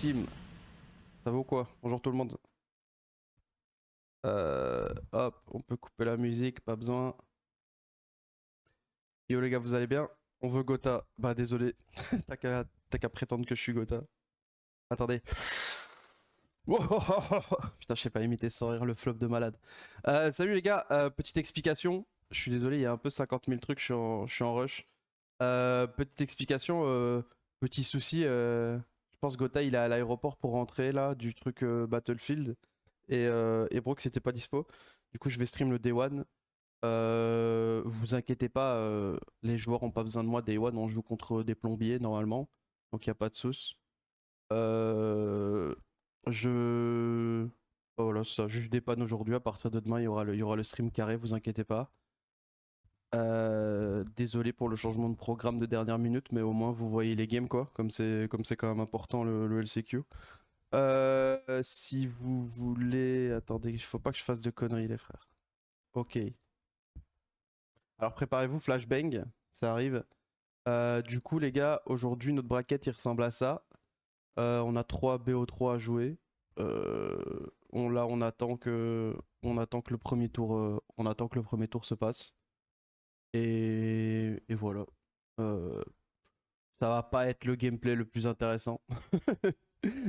team. Ça vaut quoi? Bonjour tout le monde. Hop, on peut couper la musique, pas besoin. Yo les gars, vous allez bien? On veut Gotha. Bah désolé, t'as qu'à prétendre que je suis Gotha. Attendez. Putain, je sais pas imiter sans rire le flop de malade. Salut les gars, petite explication. Je suis désolé, il y a un peu 50 000 trucs, je suis en rush. Petite explication, petit souci. Je pense Gotha il est à l'aéroport pour rentrer là du truc Battlefield. Et Brooks c'était pas dispo. Du coup, je vais stream le Day One. Vous inquiétez pas, les joueurs ont pas besoin de moi. Day One, on joue contre des plombiers normalement. Donc il n'y a pas de sauce. Je. Oh, voilà, ça, juste des pannes aujourd'hui. À partir de demain, il y aura le stream carré, vous inquiétez pas. Désolé pour le changement de programme de dernière minute, mais au moins vous voyez les games quoi, comme c'est quand même important le LCQ. Si vous voulez. Attendez, il faut pas que je fasse de conneries les frères. Ok. Alors préparez-vous, flashbang, ça arrive. Du coup les gars, aujourd'hui notre bracket il ressemble à ça. On a 3 BO3 à jouer. Là on attend que le premier tour, on attend que le premier tour se passe. Et voilà. Euh, Ça va pas être le gameplay le plus intéressant.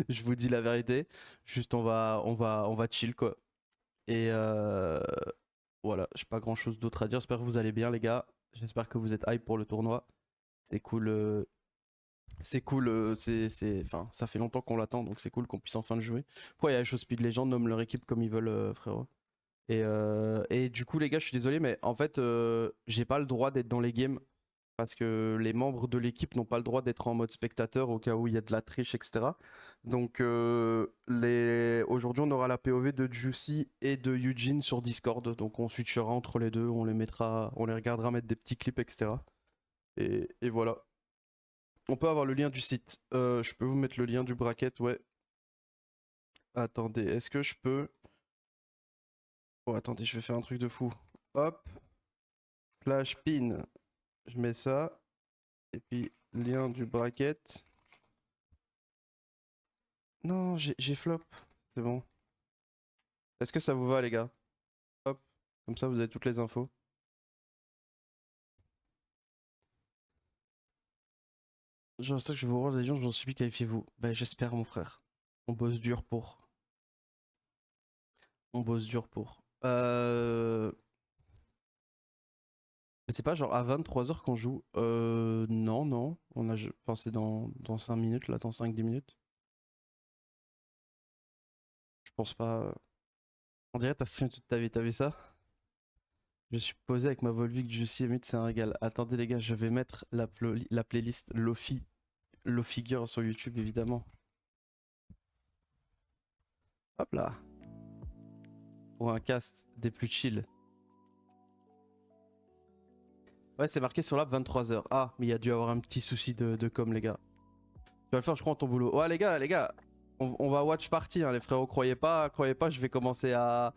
Je vous dis la vérité. Juste on va chill quoi. Et voilà, j'ai pas grand chose d'autre à dire. J'espère que vous allez bien les gars. J'espère que vous êtes hype pour le tournoi. C'est cool. C'est cool. Enfin, ça fait longtemps qu'on l'attend, donc c'est cool qu'on puisse enfin le jouer. Pourquoi il y a les choses Speed Legends nomment leur équipe comme ils veulent, frérot. Et du coup les gars, je suis désolé, mais en fait, j'ai pas le droit d'être dans les games parce que les membres de l'équipe n'ont pas le droit d'être en mode spectateur au cas où il y a de la triche, etc. Donc aujourd'hui on aura la POV de Juicy et de Eugene sur Discord, donc on switchera entre les deux, on les regardera mettre des petits clips, etc. Et voilà. On peut avoir le lien du site. Je peux vous mettre le lien du bracket, ouais. Attendez, est-ce que je peux... Oh attendez, je vais faire un truc de fou. Hop, slash pin. Je mets ça. Et puis lien du bracket. Non, j'ai flop. C'est bon. Est-ce que ça vous va, les gars? Hop. Comme ça, vous avez toutes les infos. Je sais que je vais vous voir des gens, j'en suis qualifiez-vous. Ben, j'espère, mon frère. On bosse dur pour. On bosse dur pour. Mais c'est pas genre à 23h qu'on joue. Non, non. Enfin, c'est dans 5 minutes, là, dans 5-10 minutes. Je pense pas. On dirait que t'as stream toute ta vie, t'as vu ça? Je suis posé avec ma Volvic Juicy Emut, c'est un régal. Attendez les gars, je vais mettre la playlist Lofi Figure sur YouTube évidemment. Hop là. Pour un cast des plus chill. Ouais, c'est marqué sur l'app 23h. Ah, mais il y a dû avoir un petit souci de com les gars. Tu vas le faire, je crois, en ton boulot. Ouais les gars, on va watch party hein, les frérots. Croyez pas, je vais commencer à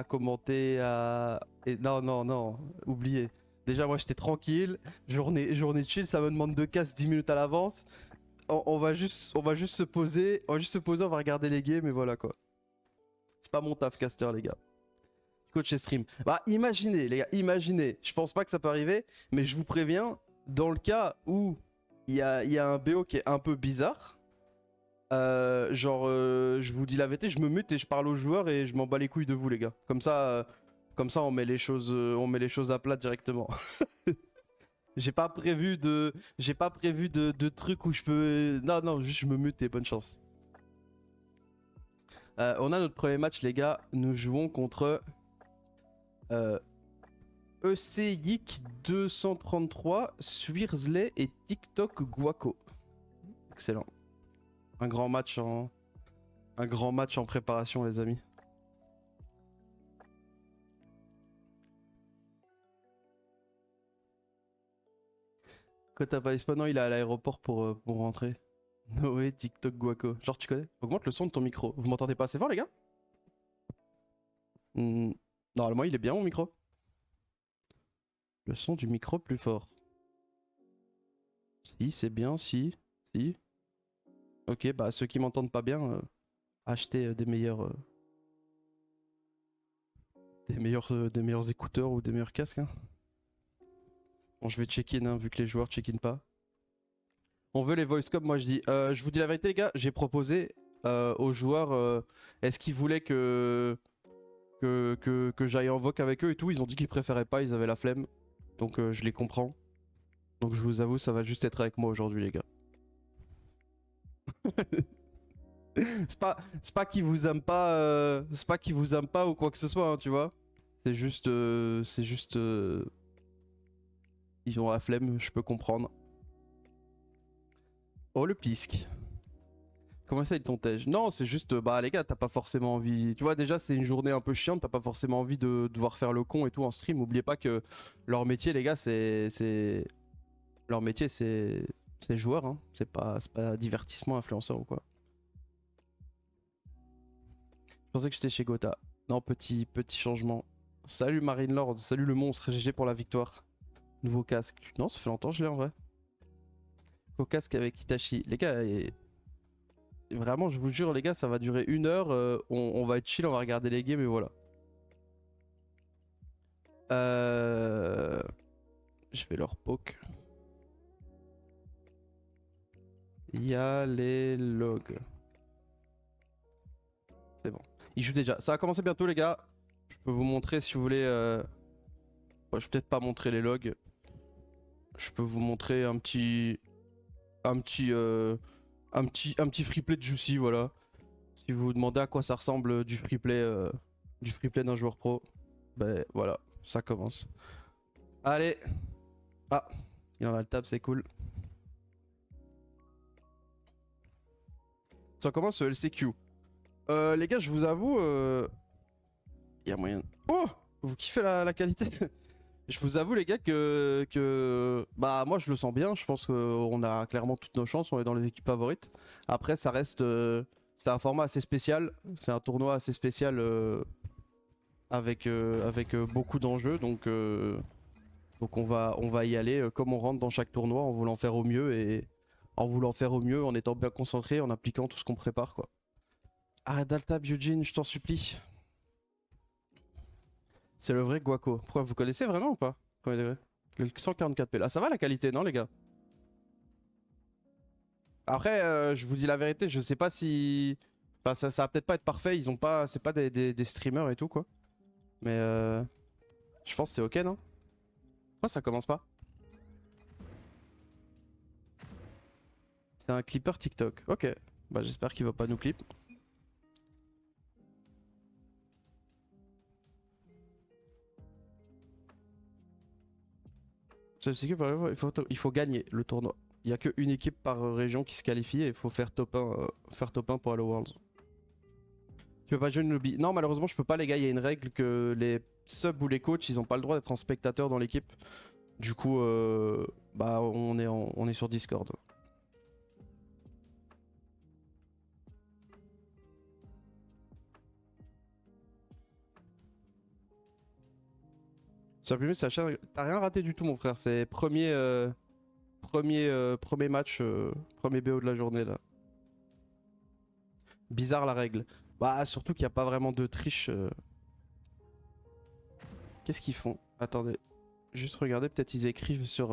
commenter et non, non, non, oubliez. Déjà moi j'étais tranquille, journée chill, ça me demande de casse 10 minutes à l'avance. On va juste se poser, on va regarder les games et voilà quoi. C'est pas mon taf caster les gars. Coach et stream. Bah imaginez les gars, imaginez. Je pense pas que ça peut arriver, mais je vous préviens, dans le cas où il y a un BO qui est un peu bizarre, je vous dis la vérité, je me mute et je parle aux joueurs et je m'en bats les couilles de vous les gars. Comme ça on met les choses à plat directement. J'ai pas prévu de trucs où je peux... Non, non, juste je me mute et bonne chance. On a notre premier match, les gars. Nous jouons contre EC Yik 233, Swirsley et TikTok Guaco. Excellent. Un grand match en préparation, les amis. Quand t'as pas non, il est à l'aéroport pour rentrer. Noé, TikTok Guaco. Genre, tu connais? Augmente le son de ton micro. Vous m'entendez pas assez fort, les gars? Normalement, il est bien, mon micro. Le son du micro plus fort. Si, c'est bien, si. Ok, bah ceux qui m'entendent pas bien, achetez des meilleurs écouteurs ou des meilleurs casques. Hein. Bon, je vais check-in hein, vu que les joueurs check-in pas. On veut les voice com, moi je dis. Je vous dis la vérité les gars, j'ai proposé aux joueurs est-ce qu'ils voulaient que j'aille en voc avec eux et tout. Ils ont dit qu'ils préféraient pas, ils avaient la flemme. Donc je les comprends. Donc je vous avoue, ça va juste être avec moi aujourd'hui les gars. C'est pas qu'ils vous aiment pas, c'est pas qu'ils vous aiment pas ou quoi que ce soit, hein, tu vois. C'est juste, ils ont la flemme, je peux comprendre. Oh le pisque. Comment ça, ils t'ontègent? Non, c'est juste, bah les gars, t'as pas forcément envie. Tu vois, déjà, c'est une journée un peu chiante, t'as pas forcément envie de devoir faire le con et tout en stream. Oubliez pas que leur métier, les gars, leur métier, c'est joueur, hein. C'est pas divertissement, influenceur ou quoi. Je pensais que j'étais chez Gotha. Non, petit changement. Salut Marine Lord, salut le monstre, GG pour la victoire. Nouveau casque. Non, ça fait longtemps que je l'ai en vrai. Nouveau casque avec Itachi. Les gars, vraiment, je vous jure, les gars, ça va durer 1 heure. On va être chill, on va regarder les games et voilà. Je vais leur poke. Il y a les logs. C'est bon. Ils jouent déjà. Ça va commencer bientôt, les gars. Je peux vous montrer si vous voulez. Ouais, je vais peut-être pas montrer les logs. Je peux vous montrer un petit freeplay de Juicy, voilà. Si vous vous demandez à quoi ça ressemble du freeplay d'un joueur pro, ben voilà, ça commence. Allez. Ah, il en a le tab, c'est cool. Ça commence LCQ. Les gars, je vous avoue, y a moyen. Oh, vous kiffez la qualité. Je vous avoue les gars que bah moi je le sens bien, je pense qu'on a clairement toutes nos chances, on est dans les équipes favorites. Après ça reste c'est un format assez spécial, c'est un tournoi assez spécial avec beaucoup d'enjeux donc on va y aller comme on rentre dans chaque tournoi en voulant faire au mieux et en étant bien concentré, en appliquant tout ce qu'on prépare quoi. Ah Daltab Eugene, je t'en supplie. C'est le vrai Guaco. Pourquoi vous connaissez vraiment ou pas? Premier degré. Le 144p. Là, ça va la qualité, non, les gars? Après, je vous dis la vérité, je sais pas si. Enfin, ça va peut-être pas être parfait. Ils ont pas. C'est pas des streamers et tout, quoi. Mais je pense que c'est ok, non? Pourquoi ça commence pas? C'est un clipper TikTok. Ok. Bah, j'espère qu'il va pas nous clip. Il faut gagner le tournoi. Il y a qu'une équipe par région qui se qualifie et il faut faire top 1 pour aller au Worlds. Tu peux pas jouer une lobby. Non, malheureusement, je peux pas, les gars. Il y a une règle que les subs ou les coachs, ils ont pas le droit d'être en spectateur dans l'équipe. Du coup, bah, on est sur Discord. Supprimé sa chaîne. T'as rien raté du tout, mon frère. C'est premier match, premier BO de la journée là. Bizarre la règle. Bah, surtout qu'il n'y a pas vraiment de triche. Qu'est-ce qu'ils font? Attendez. Juste regarder, peut-être ils écrivent sur.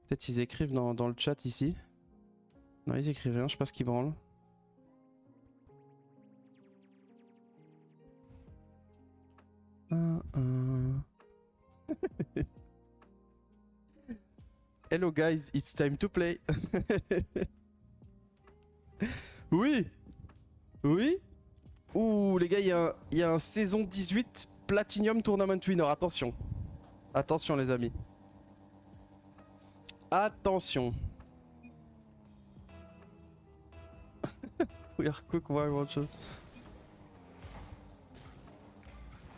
Peut-être ils écrivent dans le chat ici. Non, ils écrivent rien, je sais pas ce qu'ils branlent. Hello guys, it's time to play. Oui. Oui. Ouh les gars, il y a un saison 18 Platinum Tournament Winner, attention. Attention les amis. Attention. We are cook watch.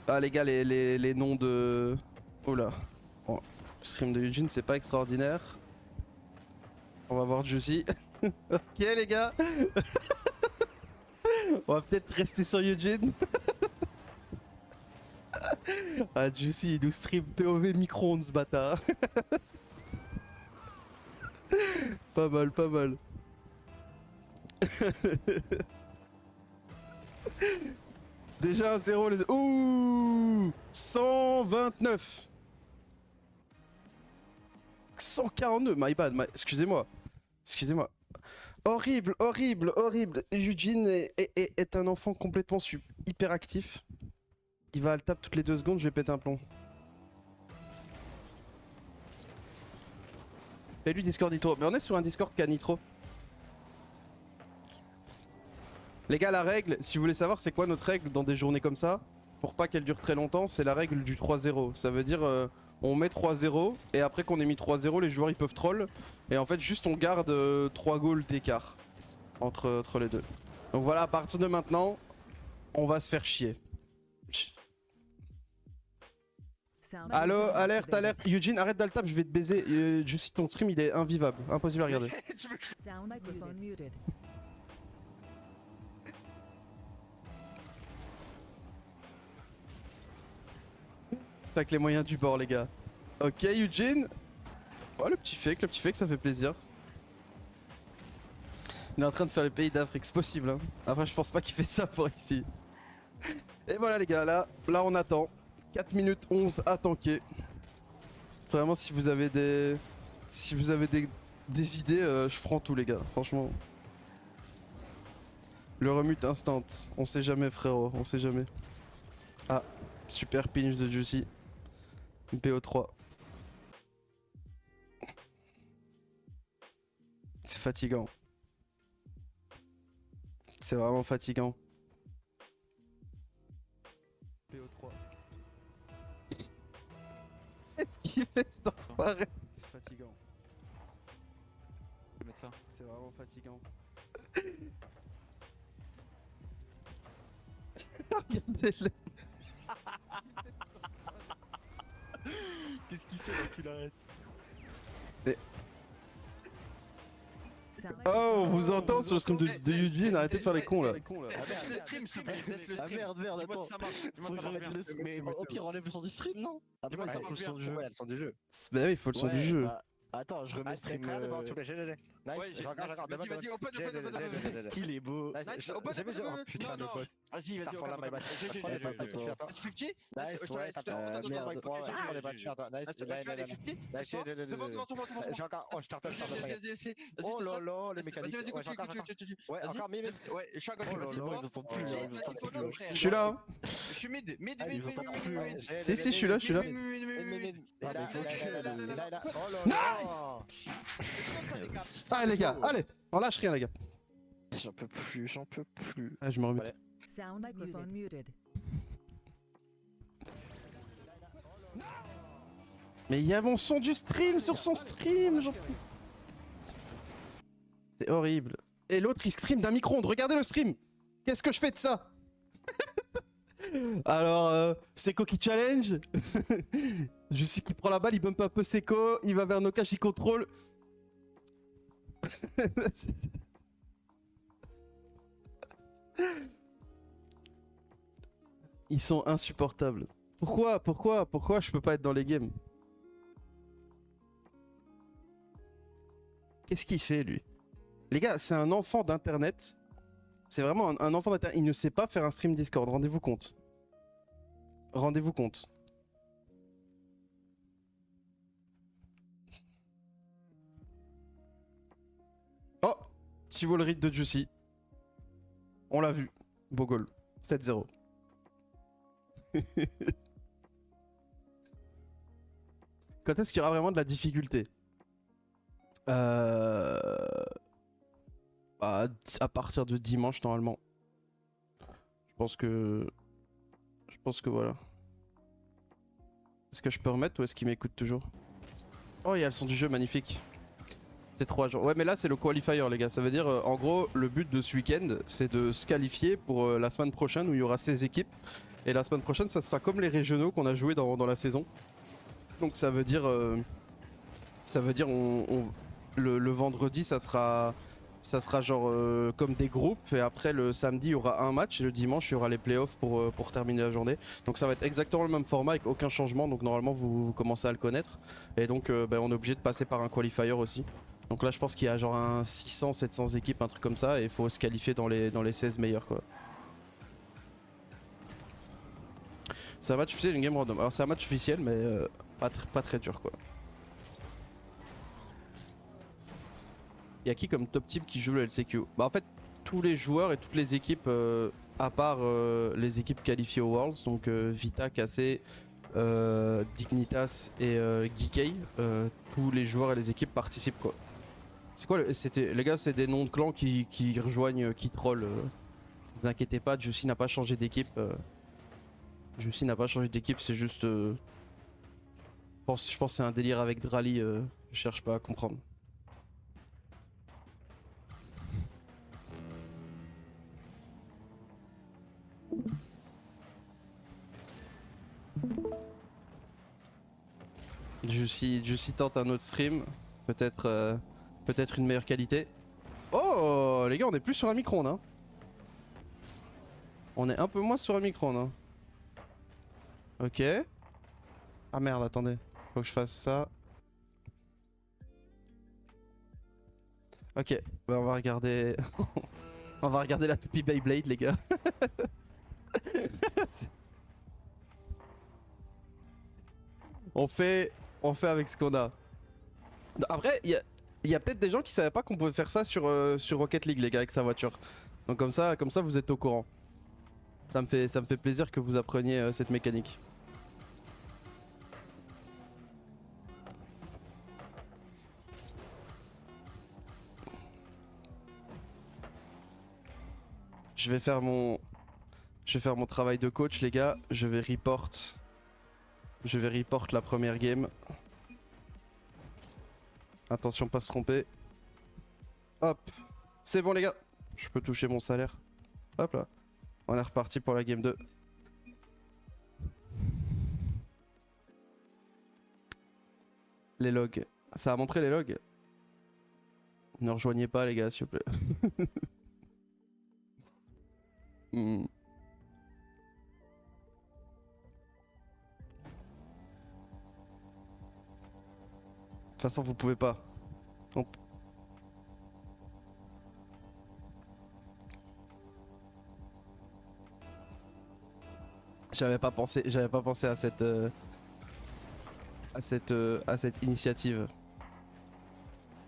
Ah les gars, les noms de... Oula. Bon, le stream de Eugene, c'est pas extraordinaire. On va voir Juicy. Ok les gars. On va peut-être rester sur Eugene. Ah Juicy, il nous stream POV micro-ondes ce bâtard. Pas mal, pas mal. Déjà un 0 les... Ouh 129 142, my bad, excusez-moi. Excusez-moi. Horrible, horrible, horrible. Eugene est un enfant complètement hyper actif. Il va à le tap toutes les 2 secondes, je vais péter un plomb. Fais-lui Discord Nitro. Mais on est sur un Discord qui a Nitro. Les gars, la règle, si vous voulez savoir c'est quoi notre règle dans des journées comme ça, pour pas qu'elle dure très longtemps, c'est la règle du 3-0. Ça veut dire on met 3-0 et après qu'on ait mis 3-0, les joueurs ils peuvent troll. Et en fait juste on garde 3 goals d'écart entre les deux. Donc voilà, à partir de maintenant, on va se faire chier. Allo, alerte, alerte. Eugene, arrête d'altap, je vais te baiser. Je cite ton stream, il est invivable, impossible à regarder. Avec les moyens du bord, les gars. Ok, Eugene. Oh, le petit fake, ça fait plaisir. Il est en train de faire les pays d'Afrique, c'est possible. Hein. Après, je pense pas qu'il fait ça pour ici. Et voilà, les gars, là on attend. 4 minutes 11 à tanker. Vraiment, si vous avez des... Si vous avez des idées, je prends tout, les gars, franchement. Le remute instant. On sait jamais, frérot, on sait jamais. Ah, super pinch de Juicy. BO3. C'est fatigant. C'est vraiment fatigant. BO3. Qu'est-ce qu'il fait cet enfoiré? C'est fatigant. C'est vraiment fatigant. Regardez-le. Qu'est-ce qu'il fait l'encularesse? Oh, on vous entend sur le stream de Eugene, arrêtez de faire les cons là. Laisse le stream, s'il te plaît, laisse le Ah stream. merde, Dis-moi attends. si ça marche, dis-moi si ça marche bien. Mais au pire, enlève le son du stream, non? Dis-moi si ça Après, marche le son bien. du jeu. Ouais, le son du jeu. Bah oui, il faut le son du jeu. bah, attends, je remets le stream. Ouais, Nice, je regarde, vas-y, vas-y, open, open. Qu'il est beau. Nice, open, Jamais open, oh, open. putain de Non, non. pote. Vas-y, vas-y, Starfall, open, my open. bad. J'ai, Je prends des pattes, attends. Vas-y, 50. Nice, ouais, Attends, merde, je prends des pattes, attends. Nice, devant. j'ai encore. Oh, je starte. Oh là là, les mécaniques. Vas-y, Ouais, continue. Ouais, encore mime. Ouais, je suis à gauche. Oh là là, ils entendent plus. Je suis là. Hein. Je suis mid. Ils entendent plus. Si, si, je suis là, je suis là. Ah les gars, allez, on lâche rien les gars. J'en peux plus. Ah, je me remets. Sound microphone muted. Mais il y a mon son du stream sur son stream. C'est horrible. Et l'autre il stream d'un micro-ondes. Regardez le stream. Qu'est-ce que je fais de ça? Alors, c'est Koki Challenge. Je sais qu'il prend la balle, il bump un peu Seco, il va vers Nokash, il contrôle. Ils sont insupportables. Pourquoi je peux pas être dans les games? Qu'est-ce qu'il fait lui? Les gars, c'est un enfant d'internet. C'est vraiment un enfant d'internet. Il ne sait pas faire un stream Discord, rendez-vous compte. Rendez-vous compte. Oh, petit wall read de Juicy. On l'a vu. Beau goal. 7-0. Quand est-ce qu'il y aura vraiment de la difficulté? Bah, à partir de dimanche normalement. Je pense que voilà. Est-ce que je peux remettre ou est-ce qu'il m'écoute toujours? Oh, il y a le son du jeu, magnifique. C'est 3 jours. Ouais, mais là c'est le qualifier les gars. Ça veut dire en gros le but de ce week-end c'est de se qualifier pour la semaine prochaine où il y aura 16 équipes. Et la semaine prochaine ça sera comme les régionaux qu'on a joué dans la saison. Donc ça veut dire le vendredi ça sera genre comme des groupes et après le samedi il y aura un match et le dimanche il y aura les playoffs pour terminer la journée. Donc ça va être exactement le même format avec aucun changement, donc normalement vous commencez à le connaître. Et donc on est obligé de passer par un qualifier aussi. Donc là je pense qu'il y a genre un 600-700 équipes, un truc comme ça, et il faut se qualifier dans les 16 meilleurs quoi. C'est un match officiel, une game random. Alors c'est un match officiel mais pas très dur quoi. Il y a qui comme top team qui joue le LCQ? Bah en fait tous les joueurs et toutes les équipes à part les équipes qualifiées aux Worlds, donc Vita, KC, Dignitas et Geekay, tous les joueurs et les équipes participent quoi. C'est quoi les gars, c'est des noms de clans qui rejoignent, qui trollent. Ne vous inquiétez pas, Juicy n'a pas changé d'équipe. Juicy n'a pas changé d'équipe, c'est juste... je pense que c'est un délire avec Drali, je cherche pas à comprendre. Juicy tente un autre stream, peut-être une meilleure qualité. Oh les gars, on est plus sur un micro-ondes hein. On est un peu moins sur un micro-ondes hein. Ok. Ah merde, attendez. Faut que je fasse ça. Ok, bah on va regarder... on va regarder la toupie Beyblade les gars. on fait avec ce qu'on a. Après, il y a peut-être des gens qui savaient pas qu'on pouvait faire ça sur Rocket League les gars avec sa voiture. Donc comme ça vous êtes au courant. Ça me fait plaisir que vous appreniez cette mécanique. Je vais faire mon travail de coach les gars. Je vais report la première game. Attention pas se tromper. Hop. C'est bon les gars. Je peux toucher mon salaire. Hop là. On est reparti pour la game 2. Les logs. Ça a montré les logs. Ne rejoignez pas les gars s'il vous plaît. De toute façon vous pouvez pas. J'avais pas pensé à cette initiative.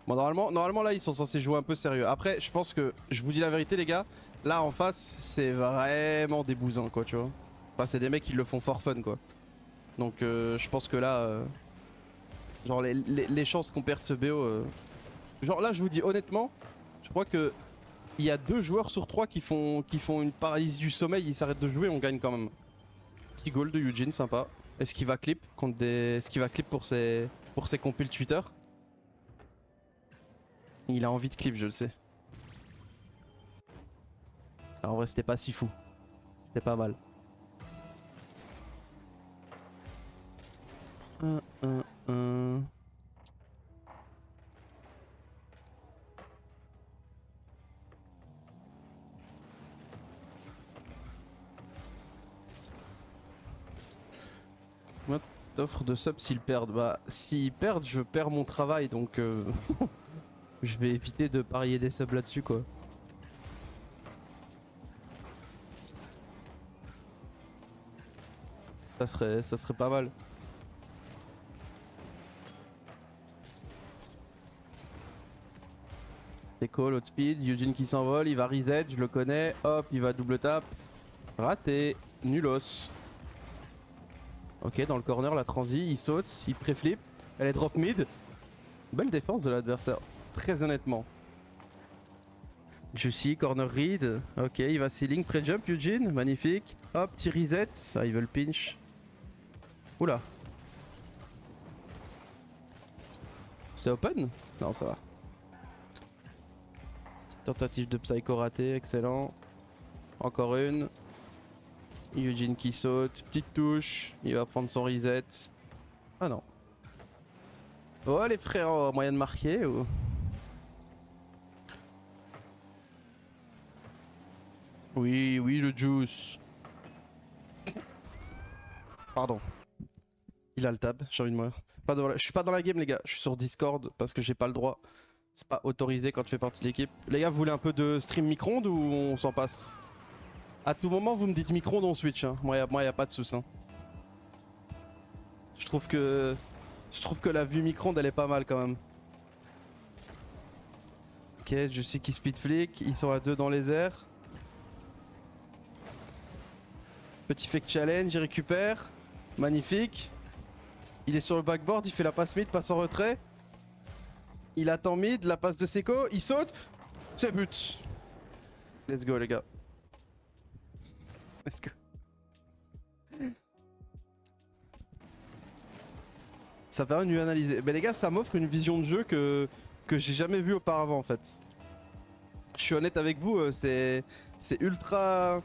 Bon normalement là ils sont censés jouer un peu sérieux. Après je pense que, je vous dis la vérité les gars, là en face c'est vraiment des bousins quoi tu vois. Enfin c'est des mecs qui le font for fun quoi. Donc je pense que là genre les chances qu'on perde ce BO genre là je vous dis honnêtement, je crois que il y a 2 joueurs sur 3 qui font une paralysie du sommeil, ils s'arrêtent de jouer, on gagne quand même. Petit goal de Eugene, sympa. Est-ce qu'il va clip contre est-ce qu'il va clip pour ses compiles Twitter? Il a envie de clip, je le sais. Alors en vrai c'était pas si fou. C'était pas mal. Moi t'offres de sub s'ils perdent. Bah s'ils perdent je perds mon travail donc je vais éviter de parier des subs là-dessus quoi. Ça serait pas mal. C'est cool, haute speed, Eugene qui s'envole, il va reset, je le connais, hop, il va double tap. Raté, nulos. Ok, dans le corner, la transi, il saute, il pré-flip, elle est drop mid. Belle défense de l'adversaire, très honnêtement. Juicy, corner read, ok, il va ceiling, pré-jump Eugene, magnifique. Hop, petit reset, ah, il veut le pinch. Oula. C'est open? Non, ça va. Tentative de psycho ratée, excellent. Encore une. Eugene qui saute, petite touche, il va prendre son reset. Ah non. Oh les frères, moyen de marquer ou... Oui, oui le juice. Pardon. Il a le tab, j'ai envie de mourir. Je suis pas dans la game les gars, je suis sur Discord parce que j'ai pas le droit C'est pas autorisé quand tu fais partie de l'équipe. Les gars, vous voulez un peu de stream micro-ondes ou on s'en passe? À tout moment, vous me dites micro-ondes, on switch. Hein. Moi, y a pas de soucis. Hein. Je trouve que la vue micro-ondes, elle est pas mal quand même. Ok, je sais qu'ils speed flick. Ils sont à 2 dans les airs. Petit fake challenge, il récupère. Magnifique. Il est sur le backboard, il fait la passe mid, passe en retrait. Il attend mid, la passe de Seco, il saute. C'est but. Let's go les gars. Let's go. Ça permet de mieux analyser. Mais les gars, ça m'offre une vision de jeu que j'ai jamais vue auparavant en fait. Je suis honnête avec vous, c'est ultra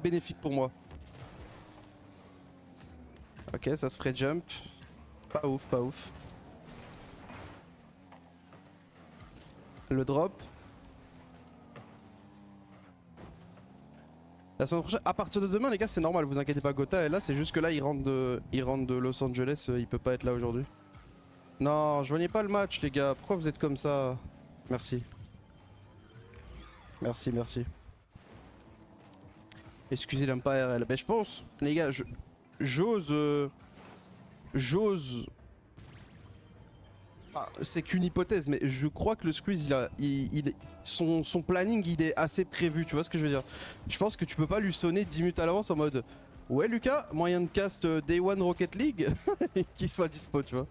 bénéfique pour moi. Ok, ça se ferait jump. Pas ouf, pas ouf. Le drop. La semaine prochaine, à partir de demain les gars c'est normal, vous inquiétez pas, Gotha est là, c'est juste que là il rentre de Los Angeles, il peut pas être là aujourd'hui. Non, je voyais pas le match les gars, pourquoi vous êtes comme ça? Merci. Merci, merci. Excusez l'Empire RL. Ben je pense, les gars, j'ose... Enfin, c'est qu'une hypothèse, mais je crois que le squeeze, son planning, il est assez prévu, tu vois ce que je veux dire? Je pense que tu peux pas lui sonner 10 minutes à l'avance en mode ouais Lucas, moyen de cast Day One Rocket League qu'il soit dispo, tu vois.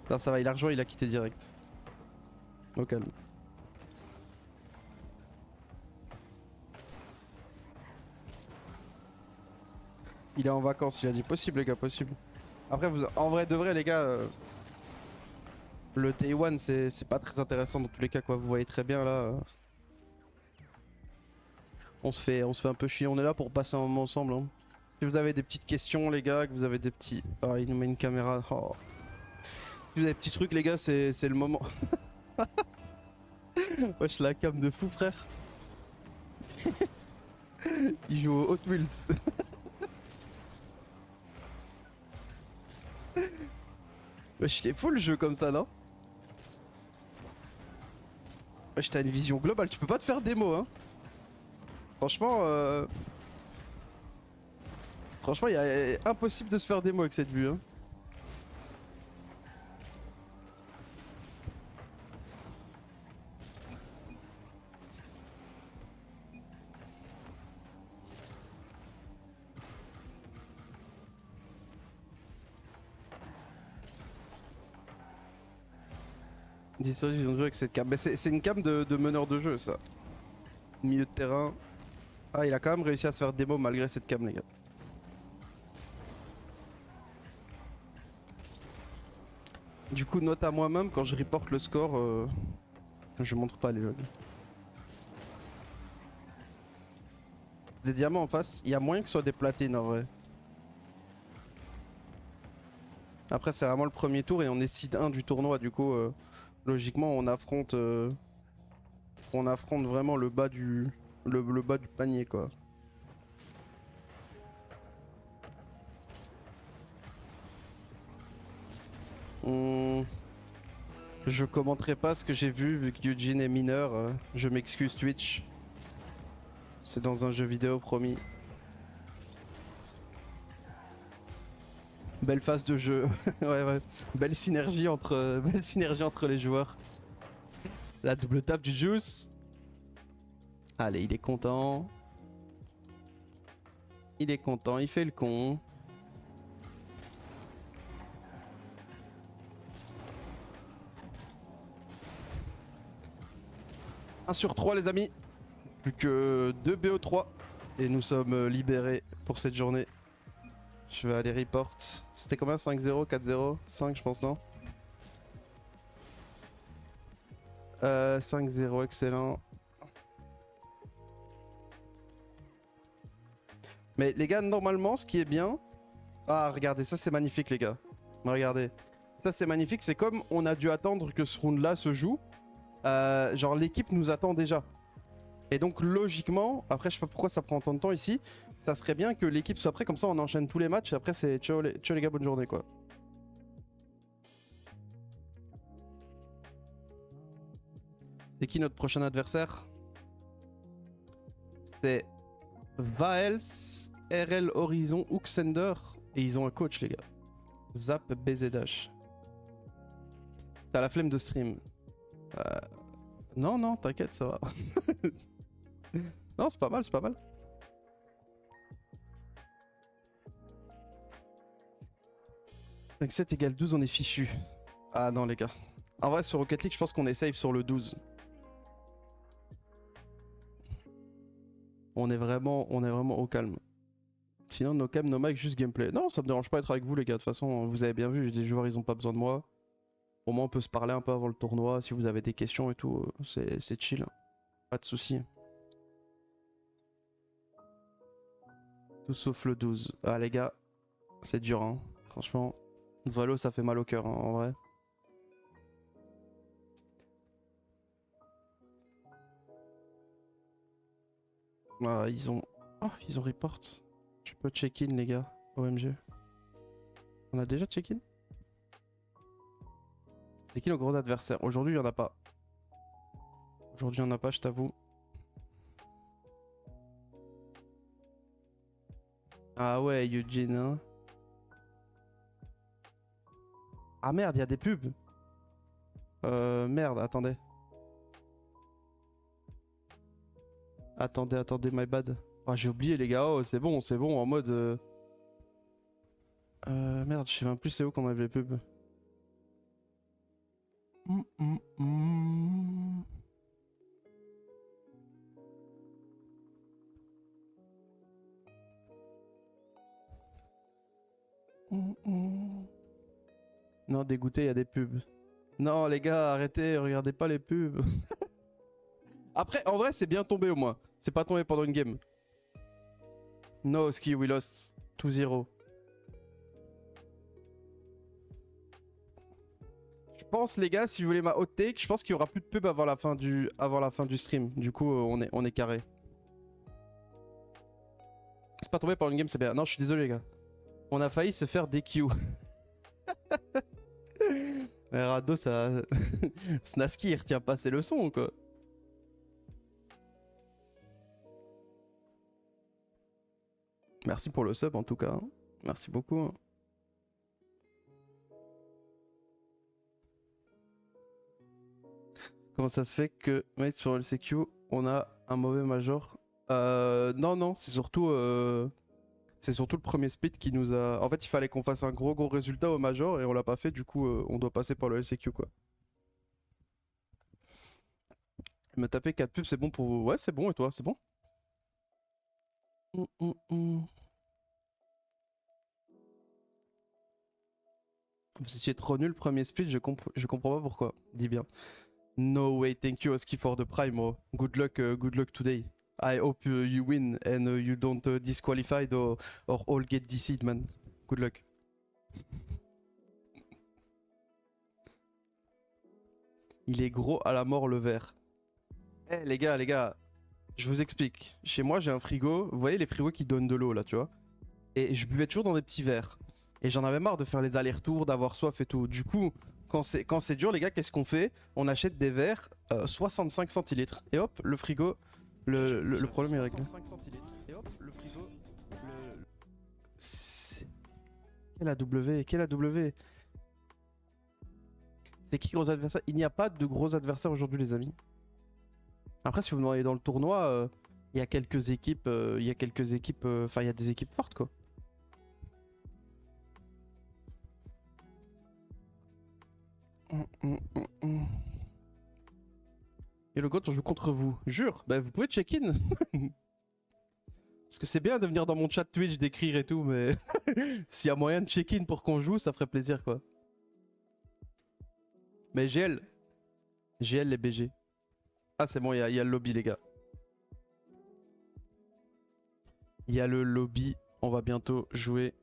Non, ça va, il a rejoint, il a quitté direct. Au calme. Il est en vacances, il a dit possible les gars, possible. Après, en vrai de vrai les gars, le Day One c'est pas très intéressant dans tous les cas quoi, vous voyez très bien là. On se fait un peu chier, on est là pour passer un moment ensemble. Hein. Si vous avez des petites questions les gars, que vous avez des petits... Ah il nous met une caméra, oh. Si vous avez des petits trucs les gars, c'est le moment. Wesh la cam de fou frère. Il joue au Hot Wheels. Wesh, il est fou le jeu comme ça, non? Wesh, t'as une vision globale, tu peux pas te faire démo, hein. Franchement, il est impossible de se faire démo avec cette vue, hein. Dis ça, ils ont joué avec cette cam. Mais c'est une cam de meneur de jeu, ça. Milieu de terrain. Ah, il a quand même réussi à se faire démo malgré cette cam, les gars. Du coup, note à moi-même, quand je reporte le score, je montre pas les logs. Des diamants en face, il y a moyen que ce soit des platines en vrai. Après, c'est vraiment le premier tour et on est seed 1 du tournoi, du coup... logiquement, on affronte vraiment le bas du panier, quoi. Je commenterai pas ce que j'ai vu que Eugene est mineur. Je m'excuse Twitch. C'est dans un jeu vidéo, promis. Belle phase de jeu. Ouais. Belle synergie entre les joueurs. La double tape du Juice. Allez, il est content. Il est content, il fait le con. Un sur 3 les amis. Plus que 2 BO3. Et nous sommes libérés pour cette journée. Je vais aller report. C'était combien? 5-0, 4-0, 5 je pense, non? 5-0, excellent. Mais les gars, normalement, ce qui est bien... Ah, regardez, ça c'est magnifique les gars. Regardez. Ça c'est magnifique, c'est comme on a dû attendre que ce round là se joue. Genre l'équipe nous attend déjà. Et donc logiquement, après je sais pas pourquoi ça prend autant de temps ici, ça serait bien que l'équipe soit prête, comme ça on enchaîne tous les matchs et après c'est ciao les gars, bonne journée quoi. C'est qui notre prochain adversaire? C'est Vaels, RL Horizon, Uxender. Et ils ont un coach, les gars. Zap BZH. T'as la flemme de stream. Non, non, t'inquiète, ça va. Non, c'est pas mal, c'est pas mal. Donc 7 égale 12, on est fichu. Ah non, les gars. En vrai, sur Rocket League, je pense qu'on est safe sur le 12. On est vraiment au calme. Sinon, no cam, no mic, juste gameplay. Non, ça me dérange pas d'être avec vous, les gars. De toute façon, vous avez bien vu, les joueurs, ils ont pas besoin de moi. Au moins, on peut se parler un peu avant le tournoi. Si vous avez des questions et tout, c'est chill. Pas de soucis. Tout sauf le 12. Ah, les gars, c'est dur, hein. Franchement, Valo, ça fait mal au cœur, hein, en vrai. Ah, ils ont report. Je peux check-in, les gars. OMG. On a déjà check-in? C'est qui nos gros adversaires? Aujourd'hui, il n'y en a pas. Aujourd'hui, il n'y en a pas, je t'avoue. Ah ouais, Eugene, hein. Ah merde, il y a des pubs. Merde, attendez. Attendez, my bad. Oh, j'ai oublié, les gars. Oh, c'est bon, en mode... merde, je sais même plus c'est où qu'on avait les pubs. Non, dégoûté, il y a des pubs. Non, les gars, arrêtez, regardez pas les pubs. Après, en vrai, c'est bien tombé au moins. C'est pas tombé pendant une game. No, Ski, we lost 2-0. Je pense, les gars, si vous voulez ma hot take, je pense qu'il y aura plus de pub avant la fin du stream. Du coup, on est carré. C'est pas tombé pendant une game, c'est bien. Non, je suis désolé, les gars. On a failli se faire DQ. Mais Rado, ça... Snaski, il retient pas ses leçons, quoi. Merci pour le sub, en tout cas. Hein. Merci beaucoup. Hein. Comment ça se fait que, mate, sur LCQ, on a un mauvais major? Non, c'est surtout... C'est surtout le premier split qui nous a... En fait, il fallait qu'on fasse un gros résultat au Major et on l'a pas fait, du coup, on doit passer par le LCQ, quoi. Me taper 4 pubs, c'est bon pour vous? Ouais, c'est bon, et toi, c'est bon? Vous étiez trop nul, premier split, je comprends pas pourquoi. Dis bien. No way, thank you, Oski for the prime, bro. Good luck today. I hope you win and you don't disqualified or all get DC'd, man. Good luck. Il est gros à la mort, le verre. Eh les gars, je vous explique. Chez moi, j'ai un frigo. Vous voyez les frigos qui donnent de l'eau, là, tu vois? Et je buvais toujours dans des petits verres. Et j'en avais marre de faire les allers-retours, d'avoir soif et tout. Du coup, quand c'est dur, les gars, qu'est-ce qu'on fait? On achète des verres 65 centilitres. Et hop, le frigo... Le problème est réglé. Et hop, le frigo... Quel AW? C'est qui gros adversaire? Il n'y a pas de gros adversaires aujourd'hui, les amis. Après, si vous me demandez dans le tournoi, il y a quelques équipes... Enfin, il y a des équipes fortes, quoi. Et le coach, on joue contre vous. Jure, bah vous pouvez check-in. Parce que c'est bien de venir dans mon chat Twitch, d'écrire et tout, mais s'il y a moyen de check-in pour qu'on joue, ça ferait plaisir, quoi. Mais GL les BG. Ah, c'est bon, il y a le lobby, les gars. Il y a le lobby, on va bientôt jouer.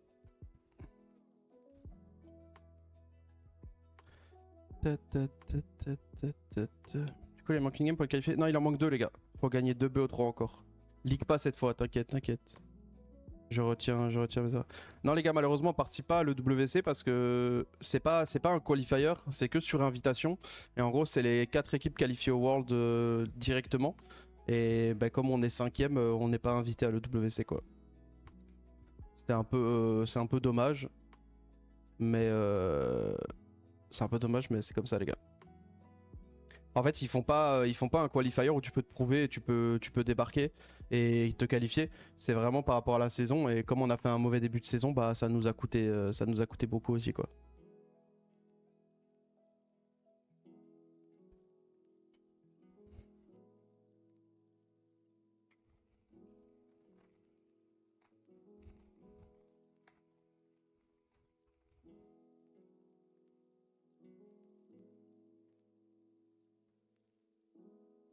Du coup, il manque une game pour le qualifier. Non, il en manque 2, les gars. Faut gagner 2 BO3 encore. League pas cette fois, t'inquiète. Je retiens ça. Non les gars, malheureusement on participe pas à le WC parce que c'est pas un qualifier, c'est que sur invitation. Et en gros c'est les 4 équipes qualifiées au World directement. Et bah, comme on est 5ème, on n'est pas invité à le WC quoi. C'est un peu dommage. Mais c'est un peu dommage mais c'est comme ça les gars. En fait, ils font pas un qualifier où tu peux te prouver et tu peux débarquer et te qualifier. C'est vraiment par rapport à la saison et comme on a fait un mauvais début de saison, bah ça nous a coûté beaucoup aussi quoi.